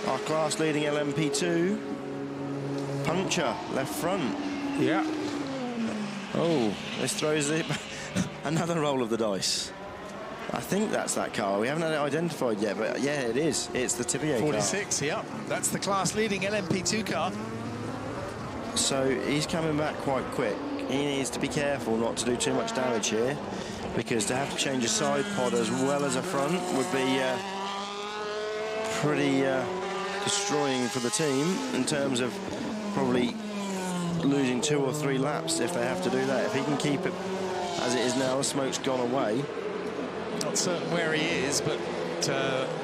Our class-leading LMP2. Puncture, left front. Yeah. Oh, this throws it another roll of the dice. I think that's that car. We haven't had it identified yet, but yeah, it is. It's the Tibier 46, car. yeah. That's the class-leading LMP2 car. So he's coming back quite quick. He needs to be careful not to do too much damage here, because to have to change a side pod as well as a front would be pretty destroying for the team in terms of probably losing 2 or 3 laps if they have to do that. If he can keep it as it is now, the smoke's gone away. Not certain where he is, but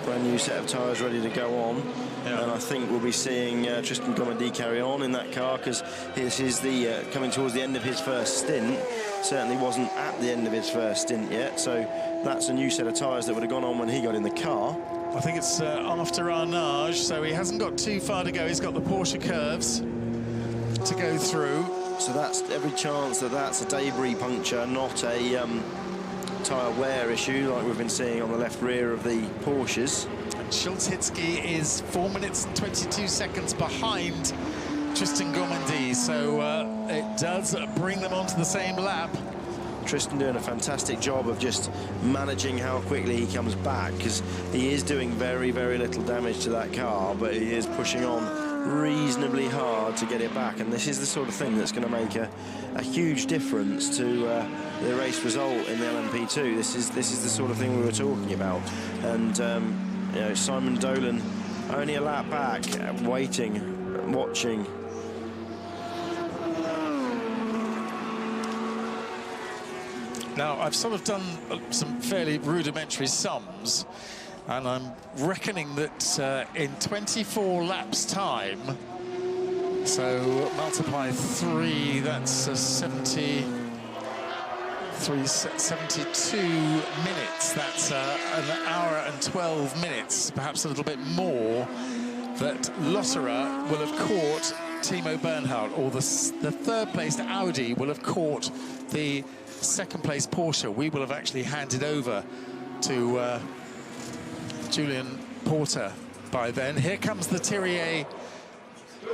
brand new set of tyres ready to go on. Yeah. And I think we'll be seeing Tristan Gomendy carry on in that car, because this is the coming towards the end of his first stint. Certainly wasn't at the end of his first stint yet, so that's a new set of tyres that would have gone on when he got in the car. I think it's after Arnage, so he hasn't got too far to go. He's got the Porsche curves to go through. So that's every chance that that's a debris puncture, not a tyre wear issue like we've been seeing on the left rear of the Porsches. And Schultz-Hitzky is 4 minutes and 22 seconds behind Tristan Gomendy, so it does bring them onto the same lap. Tristan doing a fantastic job of just managing how quickly he comes back, because he is doing very, very little damage to that car, but he is pushing on reasonably hard to get it back, and this is the sort of thing that's going to make a huge difference to the race result in the LMP2. This is the sort of thing we were talking about, and you know, Simon Dolan only a lap back, waiting, watching. Now, I've sort of done some fairly rudimentary sums, and I'm reckoning that in 24 laps' time, so multiply 3, that's 72 minutes. That's an hour and 12 minutes, perhaps a little bit more, that Losserer will have caught Timo Bernhardt, or the third-placed Audi will have caught the second-place Porsche. We will have actually handed over to Julian Porter by then. Here comes the Thierry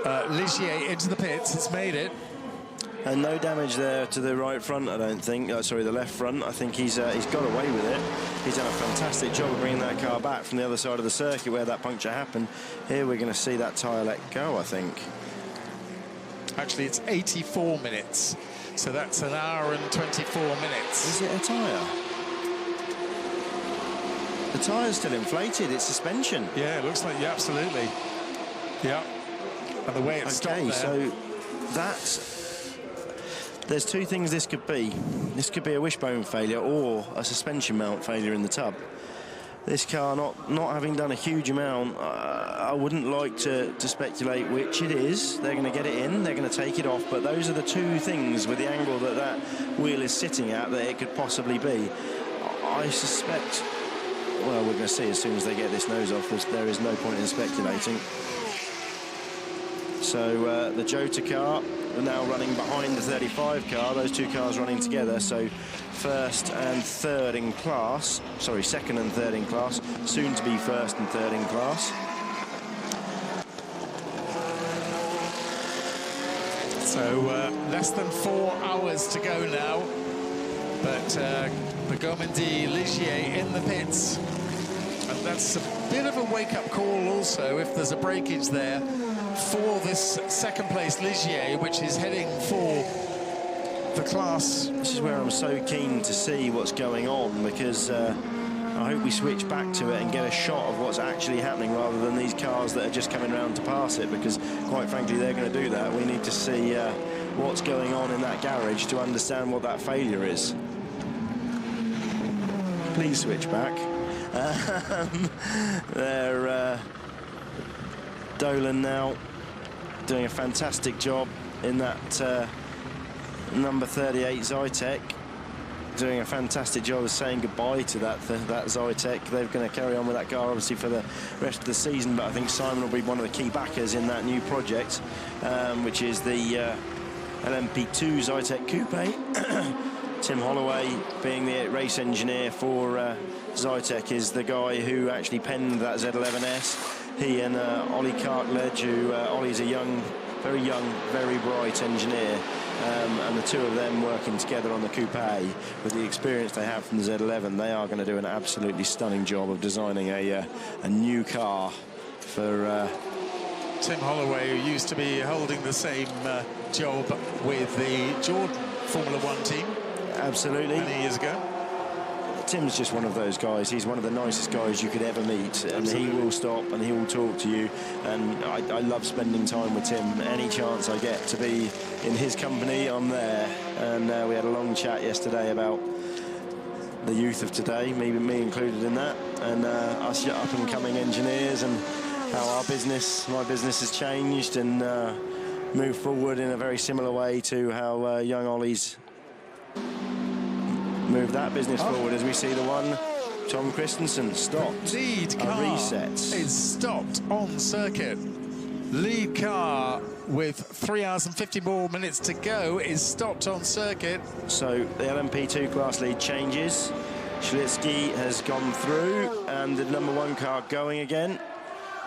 Ligier into the pits. It's made it. And no damage there to the right front, I don't think. Sorry, the left front. I think he's got away with it. He's done a fantastic job of bringing that car back from the other side of the circuit where that puncture happened. Here we're going to see that tyre let go, I think. Actually, it's 84 minutes. So that's an hour and 24 minutes. Is it a tyre? The tyre's still inflated. It's suspension. Yeah, it looks like, yeah, absolutely. Yeah. And the way it's stopped there. So that's... There's two things this could be. This could be a wishbone failure or a suspension mount failure in the tub. This car not having done a huge amount, I wouldn't like to speculate which it is. They're going to get it in, they're going to take it off, but those are the two things with the angle that wheel is sitting at that it could possibly be. I suspect, well, we're going to see as soon as they get this nose off, there is no point in speculating. So the Jota car now running behind the 35 car, those two cars running together, so first and third in class, sorry, second and third in class, soon to be first and third in class. So less than 4 hours to go now, but Bergomendi Ligier in the pits, and that's a bit of a wake-up call also if there's a breakage there for this second place Ligier, which is heading for the class. This is where I'm so keen to see what's going on, because I hope we switch back to it and get a shot of what's actually happening rather than these cars that are just coming around to pass it, because quite frankly they're going to do that. We need to see what's going on in that garage to understand what that failure is. Please switch back. Dolan now doing a fantastic job in that number 38 Zytek, doing a fantastic job of saying goodbye to that Zytek. They're going to carry on with that car obviously for the rest of the season, but I think Simon will be one of the key backers in that new project, which is the LMP2 Zytek Coupe. Tim Holloway, being the race engineer for Zytek, is the guy who actually penned that Z11S. He and Ollie Cartledge, who Ollie's a very young, very bright engineer, and the two of them working together on the Coupe with the experience they have from the Z11, they are going to do an absolutely stunning job of designing a new car for Tim Holloway, who used to be holding the same job with the Jordan Formula One team. Absolutely. Many years ago. Tim's just one of those guys. He's one of the nicest guys you could ever meet, and he will stop and he will talk to you, and I love spending time with Tim. Any chance I get to be in his company, I'm there. And we had a long chat yesterday about the youth of today, maybe me included in that, and us up and coming engineers, and how my business has changed and moved forward in a very similar way to how young Ollie's move that business forward, as we see the one Tom Christensen stopped. Lead car is stopped on circuit. Lead car with 3 hours and 50 more minutes to go is stopped on circuit. So the LMP2 class lead changes. Schlitsky has gone through, and the number one car going again.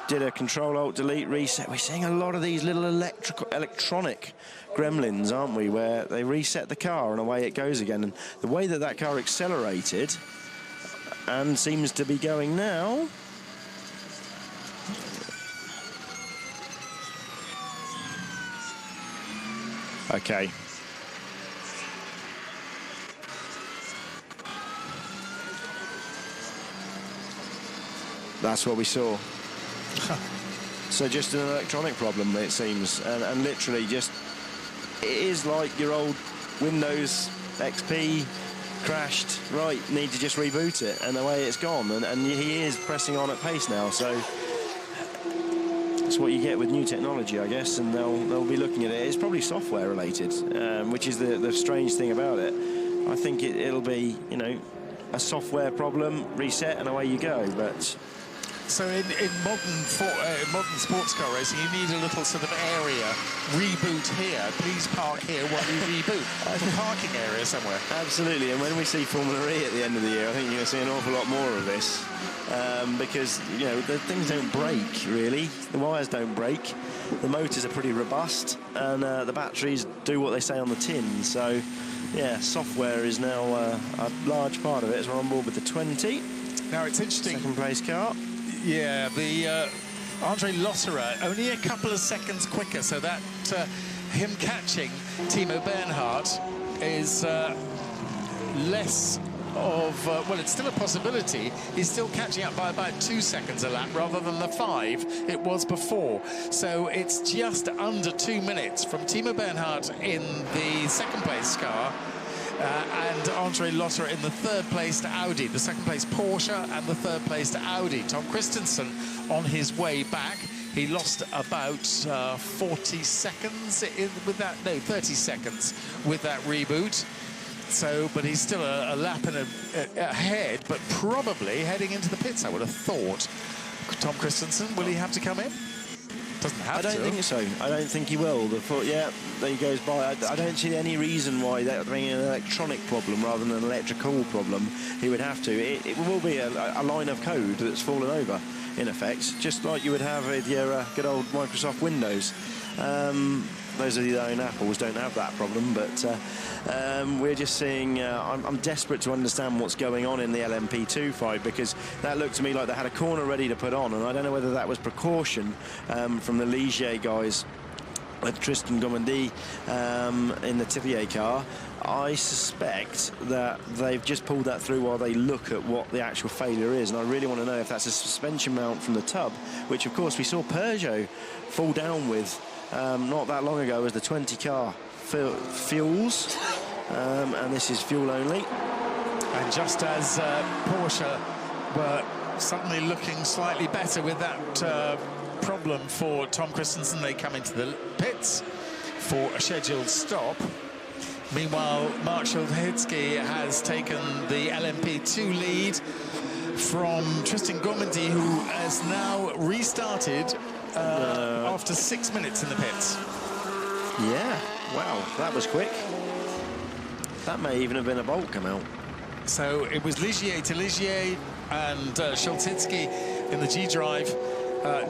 Did a Control-Alt-Delete reset. We're seeing a lot of these little electronic gremlins, aren't we, where they reset the car and away it goes again. And the way that car accelerated and seems to be going now. Okay. That's what we saw. So just an electronic problem, it seems, and literally just, it is like your old Windows XP crashed, right, need to just reboot it, and away it's gone, and he is pressing on at pace now, so that's what you get with new technology, I guess, and they'll be looking at it. It's probably software related, which is the strange thing about it. I think it'll be, you know, a software problem, reset, and away you go, but... So in modern sports car racing, you need a little sort of area. Reboot here. Please park here while you reboot. A parking area somewhere. Absolutely. And when we see Formula E at the end of the year, I think you're going to see an awful lot more of this. Because, you know, the things don't break, really. The wires don't break. the motors are pretty robust, and the batteries do what they say on the tin. So, yeah, software is now a large part of it as we're on board with the 20. Now, it's interesting. Second place car. Yeah, the Andre Lotterer only a couple of seconds quicker, so that him catching Timo Bernhard is less of, well, it's still a possibility. He's still catching up by about 2 seconds a lap rather than the 5 it was before. So it's just under 2 minutes from Timo Bernhard in the second place car and Andre Lotterer in the third place to Audi, the second place Porsche and the third place to Audi. Tom Christensen on his way back. He lost about 40 seconds with that, no, 30 seconds with that reboot. So, but he's still a lap and ahead, but probably heading into the pits, I would have thought. Tom Christensen, will he have to come in? Doesn't have to. I don't think so. I don't think he will. Yeah, there he goes by. I don't see any reason why that being an electronic problem rather than an electrical problem, he would have to. It will be a line of code that's fallen over, in effect, just like you would have with your good old Microsoft Windows. Those of you that own Apples don't have that problem, but we're just seeing... I'm desperate to understand what's going on in the LMP2 fight, because that looked to me like they had a corner ready to put on, and I don't know whether that was precaution from the Ligier guys with Tristan Gomandy in the Tivier car. I suspect that they've just pulled that through while they look at what the actual failure is, and I really want to know if that's a suspension mount from the tub, which of course we saw Peugeot fall down with not that long ago as the 20 car fuels, and this is fuel only. And just as Porsche were suddenly looking slightly better with that problem for Tom Christensen, they come into the pits for a scheduled stop. Meanwhile, Mark Schulz-Hitzky has taken the LMP2 lead from Tristan Gomandy, who has now restarted after 6 minutes in the pits. Yeah, wow, that was quick. That may even have been a bolt come out. So it was Ligier to Ligier and Schulz-Hitzky in the G-Drive,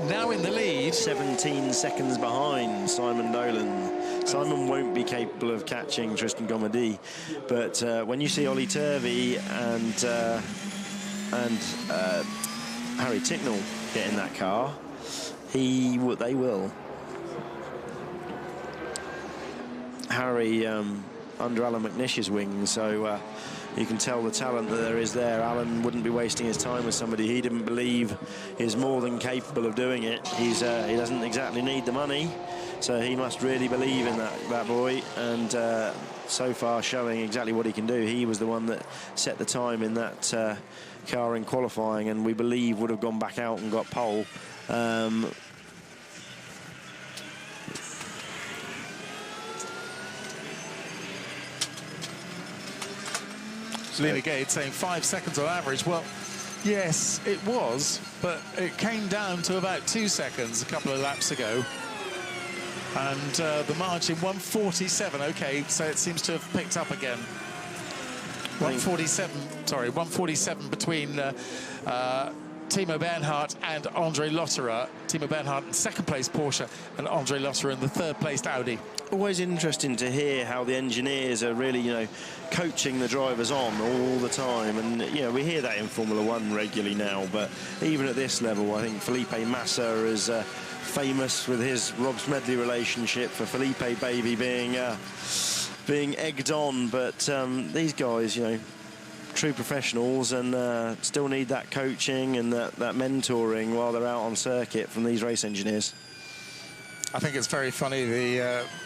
now in the lead. 17 seconds behind Simon Dolan. Simon won't be capable of catching Tristan Gomandy, but when you see Ollie Turvey and Harry Ticknell get in that car, they will. Harry under Alan McNish's wing, so you can tell the talent that there is there. Alan wouldn't be wasting his time with somebody he didn't believe is more than capable of doing it. He doesn't exactly need the money, so he must really believe in that boy, and so far showing exactly what he can do. He was the one that set the time in that car in qualifying, and we believe would have gone back out and got pole. Lena Gade saying 5 seconds on average. Well, yes, it was, but it came down to about 2 seconds a couple of laps ago. And the margin 147. Okay, so it seems to have picked up again. 147 between Timo Bernhard and Andre Lotterer. Timo Bernhard in second place Porsche and Andre Lotterer in the third place Audi. Always interesting to hear how the engineers are really, coaching the drivers on all the time. And, we hear that in Formula One regularly now, but even at this level, I think Felipe Massa is famous with his Rob Smedley relationship for Felipe Baby being egged on. But these guys, true professionals, and still need that coaching and that mentoring while they're out on circuit from these race engineers. I think it's very funny,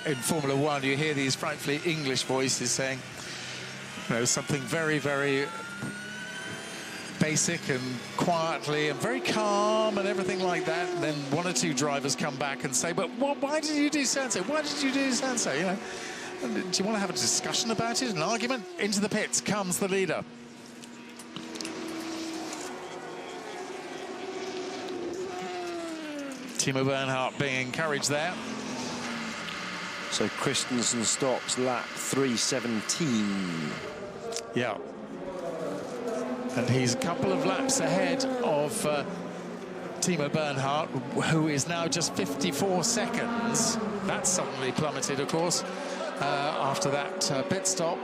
in Formula One, you hear these frightfully English voices saying, something very, very basic and quietly and very calm and everything like that. And then one or two drivers come back and say, but why did you do so-and-so? Why did you do so-and-so? Do you want to have a discussion about it, an argument? Into the pits comes the leader. Timo Bernhard being encouraged there. So Christensen stops lap 317. Yeah. And he's a couple of laps ahead of Timo Bernhardt, who is now just 54 seconds. That's suddenly plummeted, of course, after that pit stop.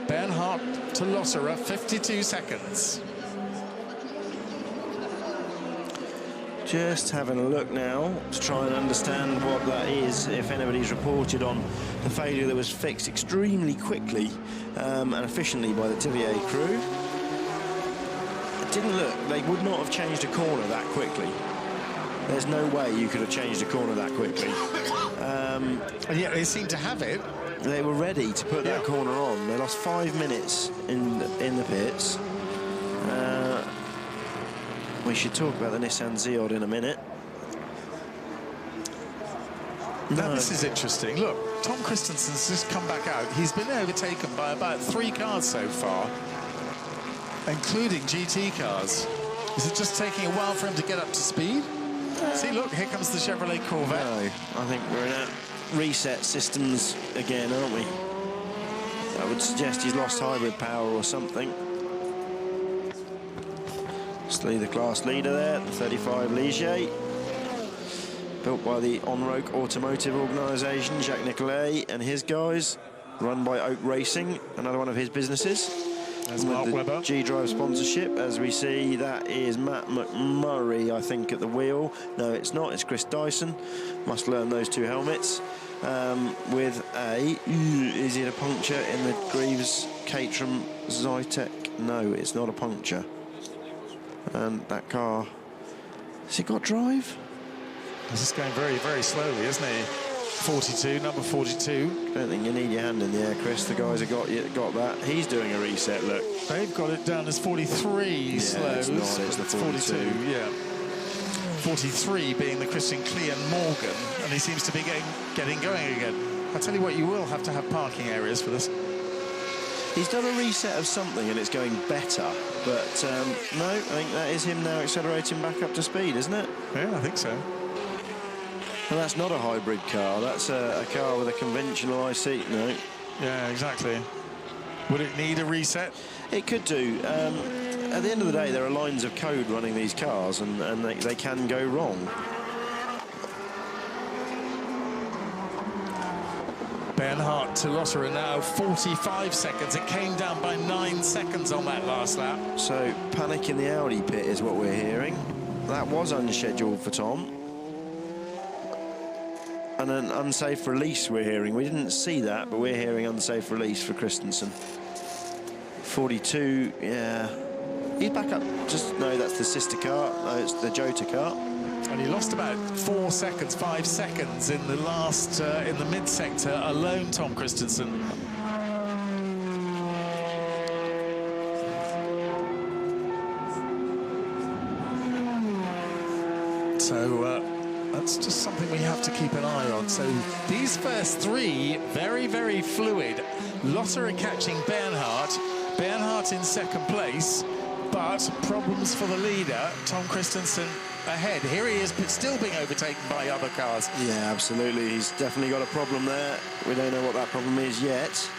Bernhardt to Lotterer, 52 seconds. Just having a look now to try and understand what that is, if anybody's reported on the failure that was fixed extremely quickly and efficiently by the Tivier crew. It didn't look, they would not have changed a corner that quickly. There's no way you could have changed a corner that quickly. And yet they seem to have it. They were ready to put that corner on. They lost 5 minutes in the pits. We should talk about the Nissan ZEOD in a minute. Now this is interesting. Look, Tom Christensen's just come back out. He's been overtaken by about 3 cars so far, including GT cars. Is it just taking a while for him to get up to speed? See, look, here comes the Chevrolet Corvette. No, I think we're in reset systems again, aren't we? That would suggest he's lost hybrid power or something. Still the class leader there, the 35 Ligier. Built by the Onroque Automotive Organisation, Jacques Nicolet and his guys. Run by Oak Racing, another one of his businesses. There's Mark Webber. G-Drive sponsorship, as we see, that is Matt McMurray, I think, at the wheel. No, it's not, it's Chris Dyson. Must learn those 2 helmets. With a, is it a puncture in the Greaves Caterham Zytec? No, it's not a puncture. And that car, has it got drive? He's just going very, very slowly, isn't he? 42, number 42. I don't think you need your hand in the air, Chris. The guys have got that. He's doing a reset, look. They've got it down as 43 slows. It's not, it's the 42. Yeah. 43 being the Christian Clean Morgan, and he seems to be getting going again. I tell you what, you will have to have parking areas for this. He's done a reset of something and it's going better, but no, I think that is him now accelerating back up to speed, isn't it? Yeah, I think so. And that's not a hybrid car, that's a car with a conventional IC, no. Yeah, exactly. Would it need a reset? It could do. At the end of the day, there are lines of code running these cars and they can go wrong. Bernhardt to Lotterer now 45 seconds. It came down by 9 seconds on that last lap. So panic in the Audi pit is what we're hearing. That was unscheduled for Tom. And an unsafe release we're hearing. We didn't see that, but we're hearing unsafe release for Christensen. 42, yeah. He's back up. Just no, that's the sister car. No, it's the Jota car. And he lost about 4 seconds, 5 seconds in the last, in the mid-sector alone, Tom Christensen. So that's just something we have to keep an eye on. So these first 3, very, very fluid. Lotterer catching Bernhardt. Bernhardt in second place, but problems for the leader, Tom Christensen, ahead. Here he is, but still being overtaken by other cars. Yeah, absolutely. He's definitely got a problem there. We don't know what that problem is yet.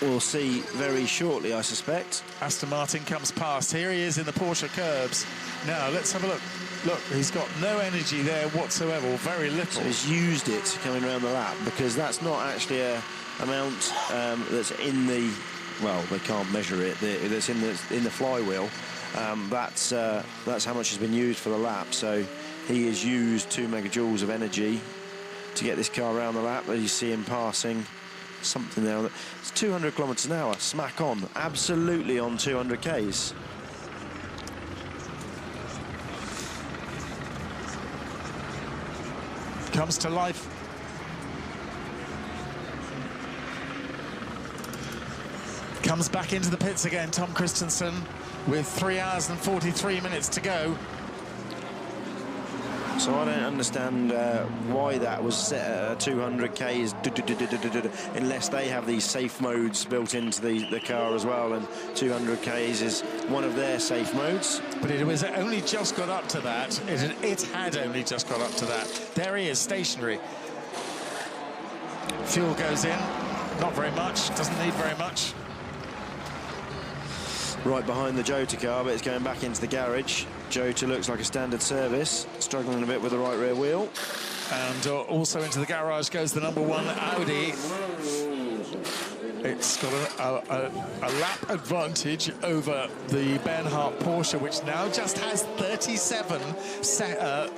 We'll see very shortly, I suspect. Aston Martin comes past. Here he is in the Porsche curbs. Now, let's have a look. Look, he's got no energy there whatsoever, or very little. So he's used it coming around the lap, because that's not actually a amount that's in the, well, they can't measure it, that's in the flywheel. That's how much has been used for the lap. So he has used 2 megajoules of energy to get this car around the lap. As you see him passing something there. It's 200 kilometers an hour, smack on, absolutely on 200 Ks. Comes to life. Comes back into the pits again, Tom Christensen, with 3 hours and 43 minutes to go. So I don't understand why that was set at 200 Ks, unless they have these safe modes built into the car as well, and 200 Ks is one of their safe modes. But it was only just got up to that. It had only just got up to that. There he is, stationary. Fuel goes in, not very much, doesn't need very much. Right behind the Jota car, but it's going back into the garage. Jota looks like a standard service, struggling a bit with the right rear wheel. And also into the garage goes the #1 Audi. It's got a lap advantage over the Bernhardt Porsche, which now just has 37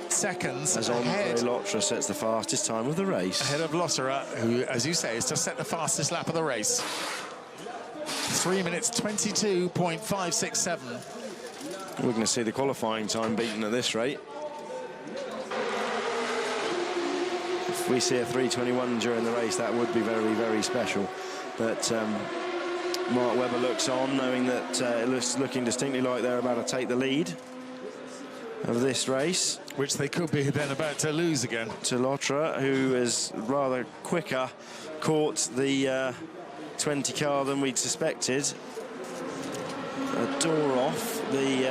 seconds as ahead. Andre Lotterer sets the fastest time of the race. Ahead of Lotterer, who, as you say, has just set the fastest lap of the race. 3 minutes 22.567. We're going to see the qualifying time beaten at this rate. If we see a 3:21 during the race, that would be very, very special. But Mark Webber looks on, knowing that it's looking distinctly like they're about to take the lead of this race. Which they could be then about to lose again. To Lotterer, who is rather quicker caught the 20 car than we'd suspected. A door off the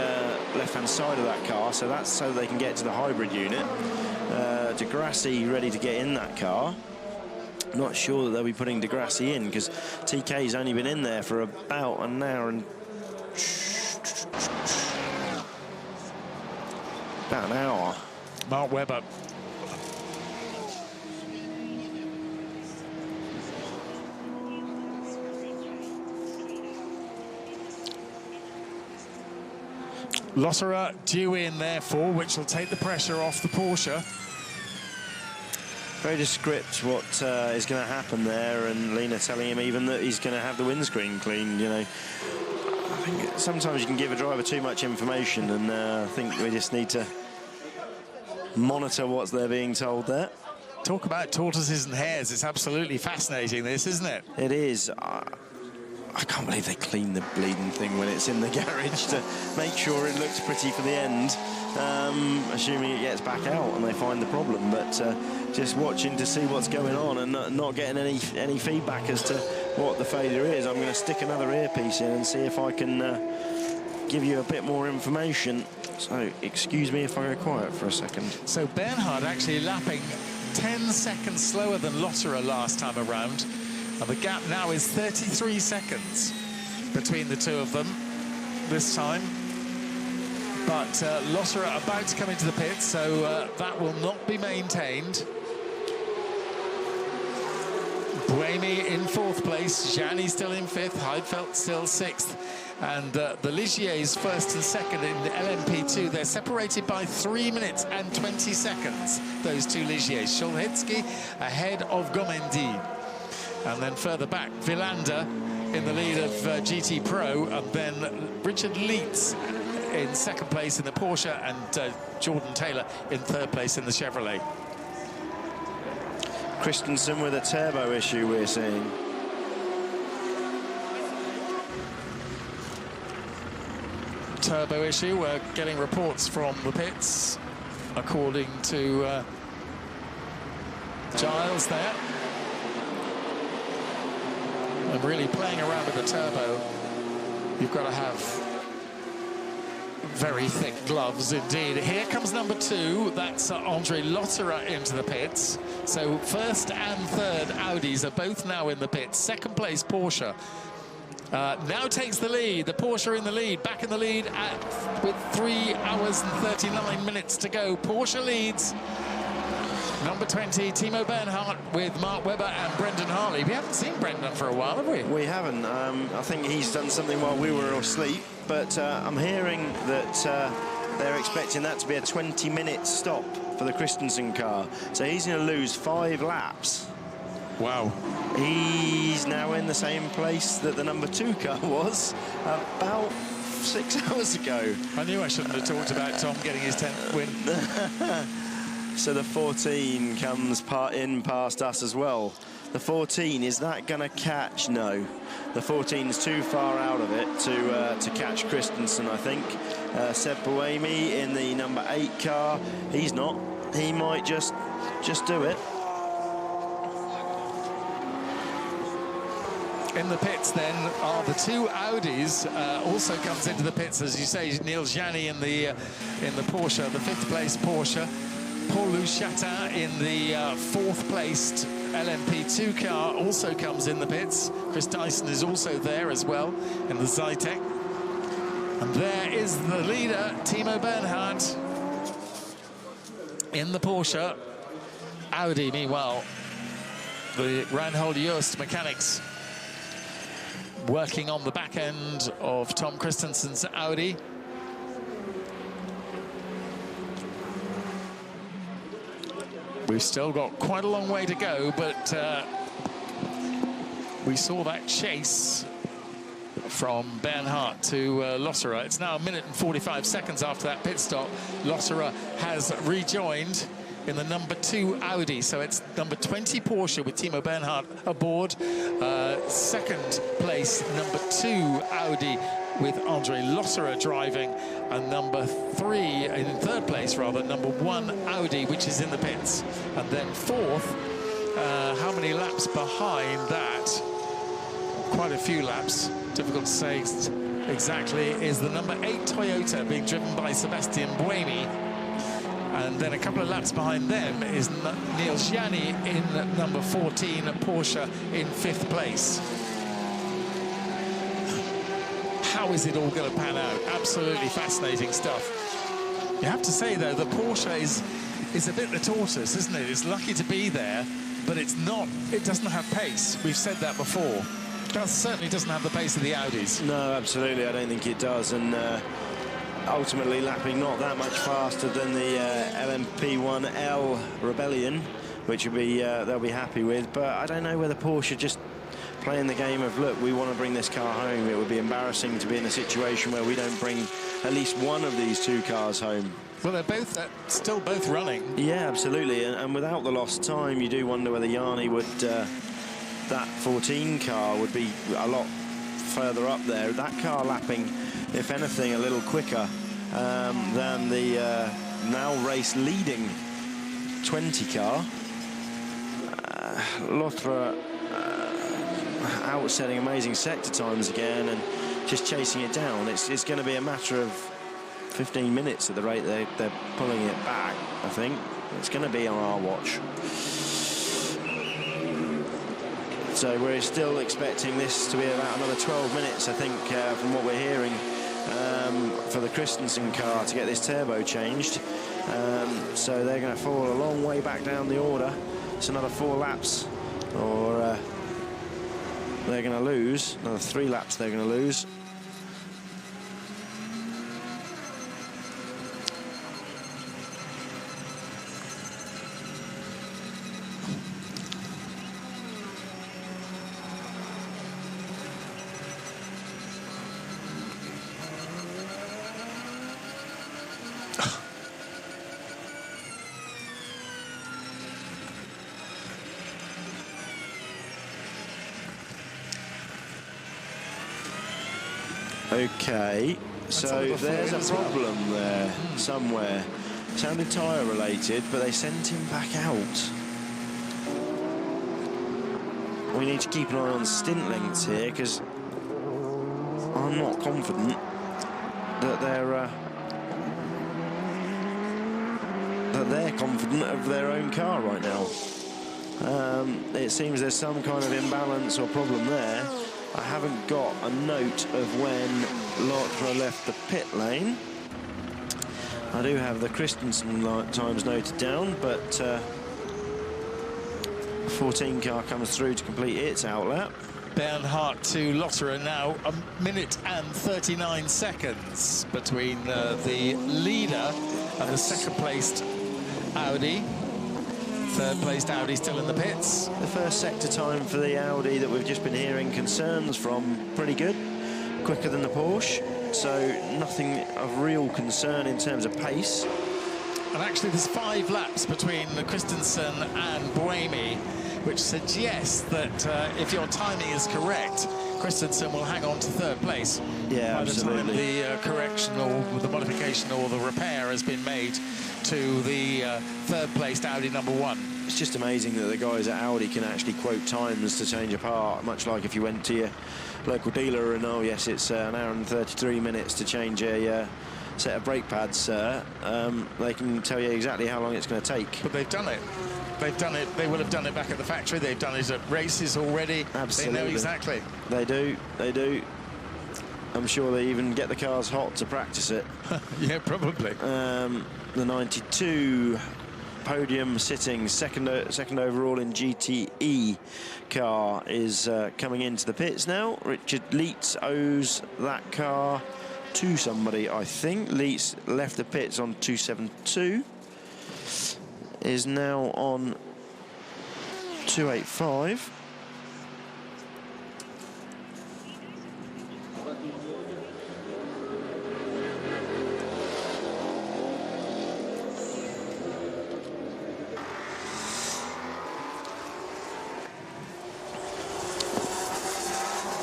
left-hand side of that car, so that's so they can get to the hybrid unit. De Grassi ready to get in that car. Not sure that they'll be putting De Grassi in, because TK's only been in there for about an hour and... about an hour. Mark Webber. Lotterer due in, therefore, which will take the pressure off the Porsche. Very descript what is going to happen there, and Lena telling him even that he's going to have the windscreen cleaned, you know. I think sometimes you can give a driver too much information, and I think we just need to monitor what they're being told there. Talk about tortoises and hares. It's absolutely fascinating, this, isn't it? It is. I can't believe they clean the bleeding thing when it's in the garage to make sure it looks pretty for the end, assuming it gets back out and they find the problem. But just watching to see what's going on and not getting any feedback as to what the failure is. I'm going to stick another earpiece in and see if I can give you a bit more information. So excuse me if I go quiet for a second. So Bernhardt actually lapping 10 seconds slower than Lotterer last time around. And the gap now is 33 seconds between the two of them this time. But Lotterer about to come into the pit, so that will not be maintained. Buemi in 4th place, Gianni still in 5th, Heidfeld still 6th. And the Ligiers 1st and 2nd in the LMP2. They're separated by 3 minutes and 20 seconds, those two Ligiers. Szulhitsky ahead of Gomendi. And then further back, Villander in the lead of GTE-Pro, and then Richard Leitz in 2nd place in the Porsche, and Jordan Taylor in 3rd place in the Chevrolet. Christensen with a turbo issue, we're seeing. Turbo issue, we're getting reports from the pits, according to Giles there. And really playing around with the turbo, you've got to have very thick gloves indeed. Here comes #2, that's Andre Lotterer into the pits. So 1st and 3rd Audis are both now in the pits. 2nd place Porsche now takes the lead. The Porsche in the lead, back in the lead with 3 hours and 39 minutes to go. Porsche leads. #20, Timo Bernhardt with Mark Webber and Brendan Hartley. We haven't seen Brendan for a while, have we? We haven't. I think he's done something while we were asleep, but I'm hearing that they're expecting that to be a 20-minute stop for the Christensen car. So he's going to lose 5 laps. Wow. He's now in the same place that the #2 car was about 6 hours ago. I knew I shouldn't have talked about Tom getting his 10th win. So the 14 comes in past us as well. The 14, is that going to catch? No. The 14 is too far out of it to catch Christensen, I think. Seb Buemi in the #8 car. He's not. He might just do it. In the pits then are the 2 Audis. Also comes into the pits, as you say, Neil Gianni in the Porsche, the 5th place Porsche. Paul-Louis Chatin in the 4th placed LMP2 car also comes in the pits. Chris Dyson is also there as well in the Zytek. And there is the leader, Timo Bernhard, in the Porsche. Audi, meanwhile, the Reinhold Jost mechanics working on the back end of Tom Christensen's Audi. We've still got quite a long way to go, but we saw that chase from Bernhard to Lotterer. It's now 1 minute and 45 seconds after that pit stop. Lotterer has rejoined in the number 2 Audi, so it's number 20 Porsche with Timo Bernhard aboard. Second place, number 2 Audi with Andre Lotterer driving, and number 3, in third place rather, number 1 Audi, which is in the pits. And then fourth, how many laps behind that? Quite a few laps, difficult to say exactly, is the number 8 Toyota being driven by Sebastian Buemi. And then a couple of laps behind them is Niels Janni in number 14, Porsche in 5th place. How is it all going to pan out? Absolutely fascinating stuff. You have to say, though, the Porsche is a bit the tortoise, isn't it? It's lucky to be there, but it's not. It doesn't have pace. We've said that before. It certainly doesn't have the pace of the Audis. No, absolutely. I don't think it does. And ultimately lapping not that much faster than the LMP1L Rebellion, which will be they'll be happy with. But I don't know whether Porsche just playing the game of, look, we want to bring this car home. It would be embarrassing to be in a situation where we don't bring at least one of these 2 cars home. Well, they're both still both running. Yeah, absolutely. And without the lost time, you do wonder whether Janni would, that 14 car would be a lot further up there. That car lapping, if anything, a little quicker than the now race leading 20 car. Lotterer out setting amazing sector times again and just chasing it down. It's going to be a matter of 15 minutes at the rate they're pulling it back, I think. It's going to be on our watch. So we're still expecting this to be about another 12 minutes, I think, from what we're hearing, for the Christensen car to get this turbo changed. So they're going to fall a long way back down the order. It's another 4 laps, or they're going to lose. Another 3 laps they're going to lose. Okay, so there's a problem there somewhere. Sounded tyre related, but they sent him back out. We need to keep an eye on stint lengths here, because I'm not confident that they're confident of their own car right now. It seems there's some kind of imbalance or problem there. I haven't got a note of when Lotterer left the pit lane. I do have the Christensen times noted down, but 14 car comes through to complete its outlap. Bernhard to Lotterer now, 1 minute and 39 seconds between the leader and the second-placed Audi. Third-placed Audi still in the pits. The first sector time for the Audi that we've just been hearing concerns from, pretty good. Quicker than the Porsche, so nothing of real concern in terms of pace. And actually there's 5 laps between Christensen and Buemi, which suggests that if your timing is correct, Christensen will hang on to third place. Yeah, absolutely. By the time the correction or the modification or the repair has been made to the third-placed Audi number 1. It's just amazing that the guys at Audi can actually quote times to change a part, much like if you went to your local dealer and, oh yes, it's an hour and 33 minutes to change a set of brake pads, sir. They can tell you exactly how long it's going to take. But they've done it. They've done it. They will have done it back at the factory. They've done it at races already. Absolutely. They know exactly. They do. They do. I'm sure they even get the cars hot to practice it. Yeah, probably. The 92 podium sitting second overall in GTE car is coming into the pits now. Richard Leitz owes that car to somebody, I think. Leitz left the pits on 272, is now on 285.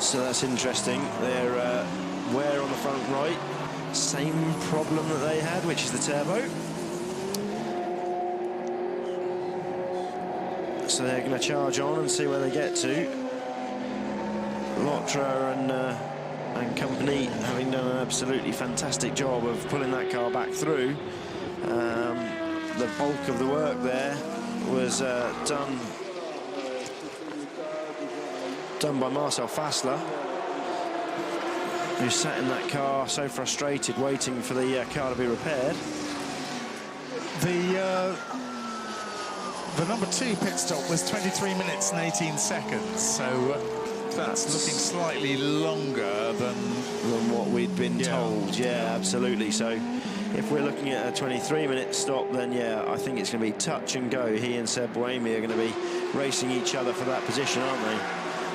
So that's interesting. They're wear on the front right, same problem that they had, which is the turbo. So they're going to charge on and see where they get to. Lotra and company having done an absolutely fantastic job of pulling that car back through. The bulk of the work there was done by Marcel Fassler, who sat in that car so frustrated waiting for the car to be repaired. The number 2 pit stop was 23 minutes and 18 seconds, so that's looking slightly longer than what we'd been told. Yeah, absolutely. So if we're looking at a 23-minute stop, then yeah, I think it's going to be touch and go. He and Seb Boemi are going to be racing each other for that position, aren't they?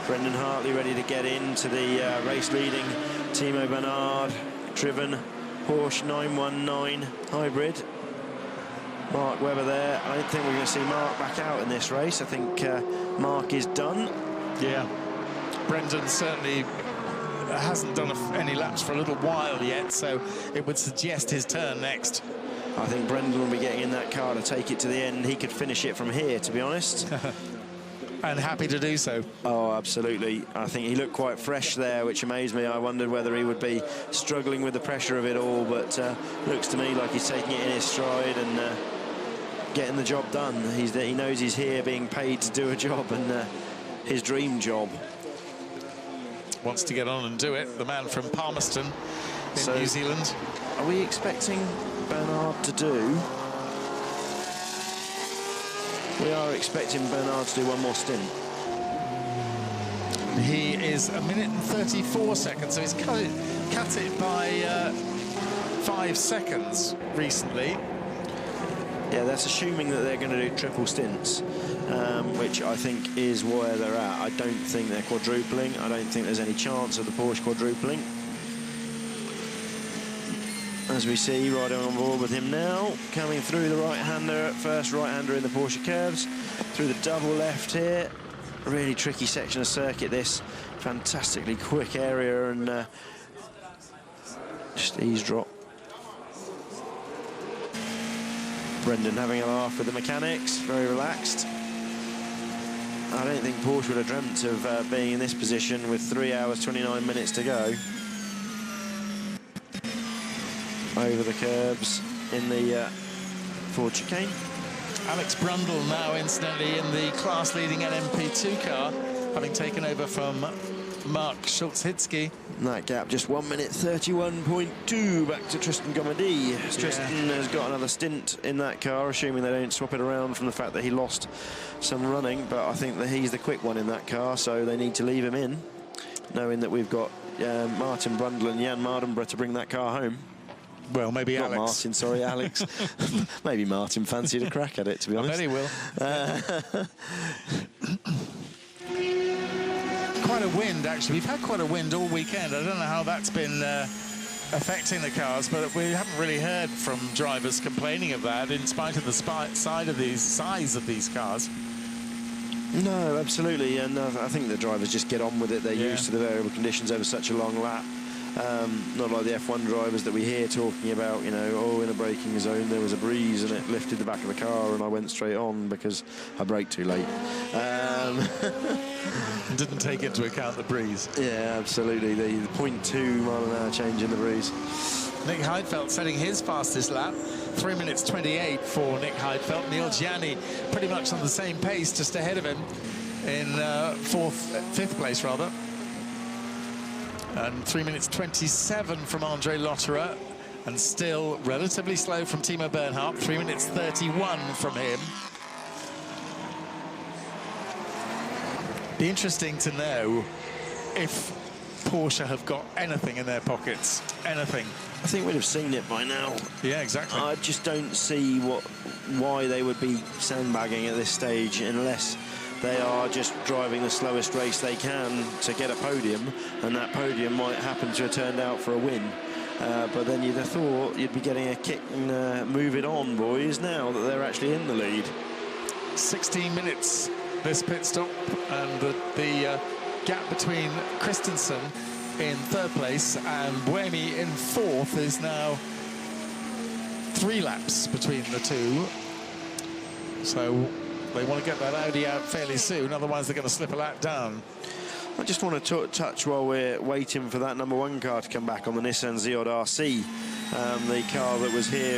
Brendan Hartley ready to get into the race-leading Timo Bernard driven Porsche 919 hybrid. Mark Webber there. I don't think we're going to see Mark back out in this race. I think Mark is done. Yeah. Brendan certainly hasn't done any laps for a little while yet, so it would suggest his turn next. I think Brendan will be getting in that car to take it to the end. He could finish it from here, to be honest. And happy to do so. Oh, absolutely. I think he looked quite fresh there, which amazed me. I wondered whether he would be struggling with the pressure of it all, but looks to me like he's taking it in his stride and getting the job done. He knows he's here being paid to do a job, and his dream job. Wants to get on and do it. The man from Palmerston in New Zealand. Are we expecting Bernard to do? We are expecting Bernard to do one more stint. He is 1 minute and 34 seconds, so he's cut it by 5 seconds recently. Yeah, that's assuming that they're going to do triple stints, which I think is where they're at. I don't think they're quadrupling. I don't think there's any chance of the Porsche quadrupling. As we see, riding on board with him now, coming through the right-hander, first right-hander in the Porsche curves, through the double left here. Really tricky section of circuit, this. Fantastically quick area, and just ease drop. Brendan having a laugh with the mechanics, very relaxed. I don't think Porsche would have dreamt of being in this position with 3 hours, 29 minutes to go. Over the curbs in the Ford chicane. Alex Brundle now, incidentally, in the class-leading LMP2 car, having taken over from Mark Schulz-Hitzky. That gap just 1 minute 31.2 back to Tristan Gomedy. Tristan has got another stint in that car, assuming they don't swap it around from the fact that he lost some running, but I think that he's the quick one in that car, so they need to leave him in, knowing that we've got Martin Brundle and Jan Mardenborough to bring that car home. Well, maybe Not Alex. Martin, sorry, Alex. Maybe Martin fancied a crack at it, to be honest. I bet he will. Quite a wind, actually. We've had quite a wind all weekend. I don't know how that's been affecting the cars, but we haven't really heard from drivers complaining of that, in spite of the size of these cars. No, absolutely, and I think the drivers just get on with it. They're used to the variable conditions over such a long lap. Not like the F1 drivers that we hear talking about, you know, oh, in a braking zone there was a breeze and it lifted the back of the car and I went straight on because I braked too late. Didn't take into account the breeze. Yeah, absolutely. The 0.2 mile an hour change in the breeze. Nick Heidfeld setting his fastest lap, 3 minutes 28 for Nick Heidfeld. Neil Gianni pretty much on the same pace, just ahead of him in fifth place rather. And 3 minutes 27 from Andre Lotterer, and still relatively slow from Timo Bernhardt. 3 minutes 31 from him. Be interesting to know if Porsche have got anything in their pockets, anything. I think we'd have seen it by now. Yeah, exactly. I just don't see why they would be sandbagging at this stage unless they are just driving the slowest race they can to get a podium, and that podium might happen to have turned out for a win. But then you'd have thought you'd be getting a kick and move it on, boys, now that they're actually in the lead. 16 minutes this pit stop, and the gap between Christensen in third place and Buemi in fourth is now 3 laps between the two. So they want to get that Audi out fairly soon, otherwise they're going to slip a lap down. I just want to touch while we're waiting for that #1 car to come back on the Nissan ZEOD RC, the car that was here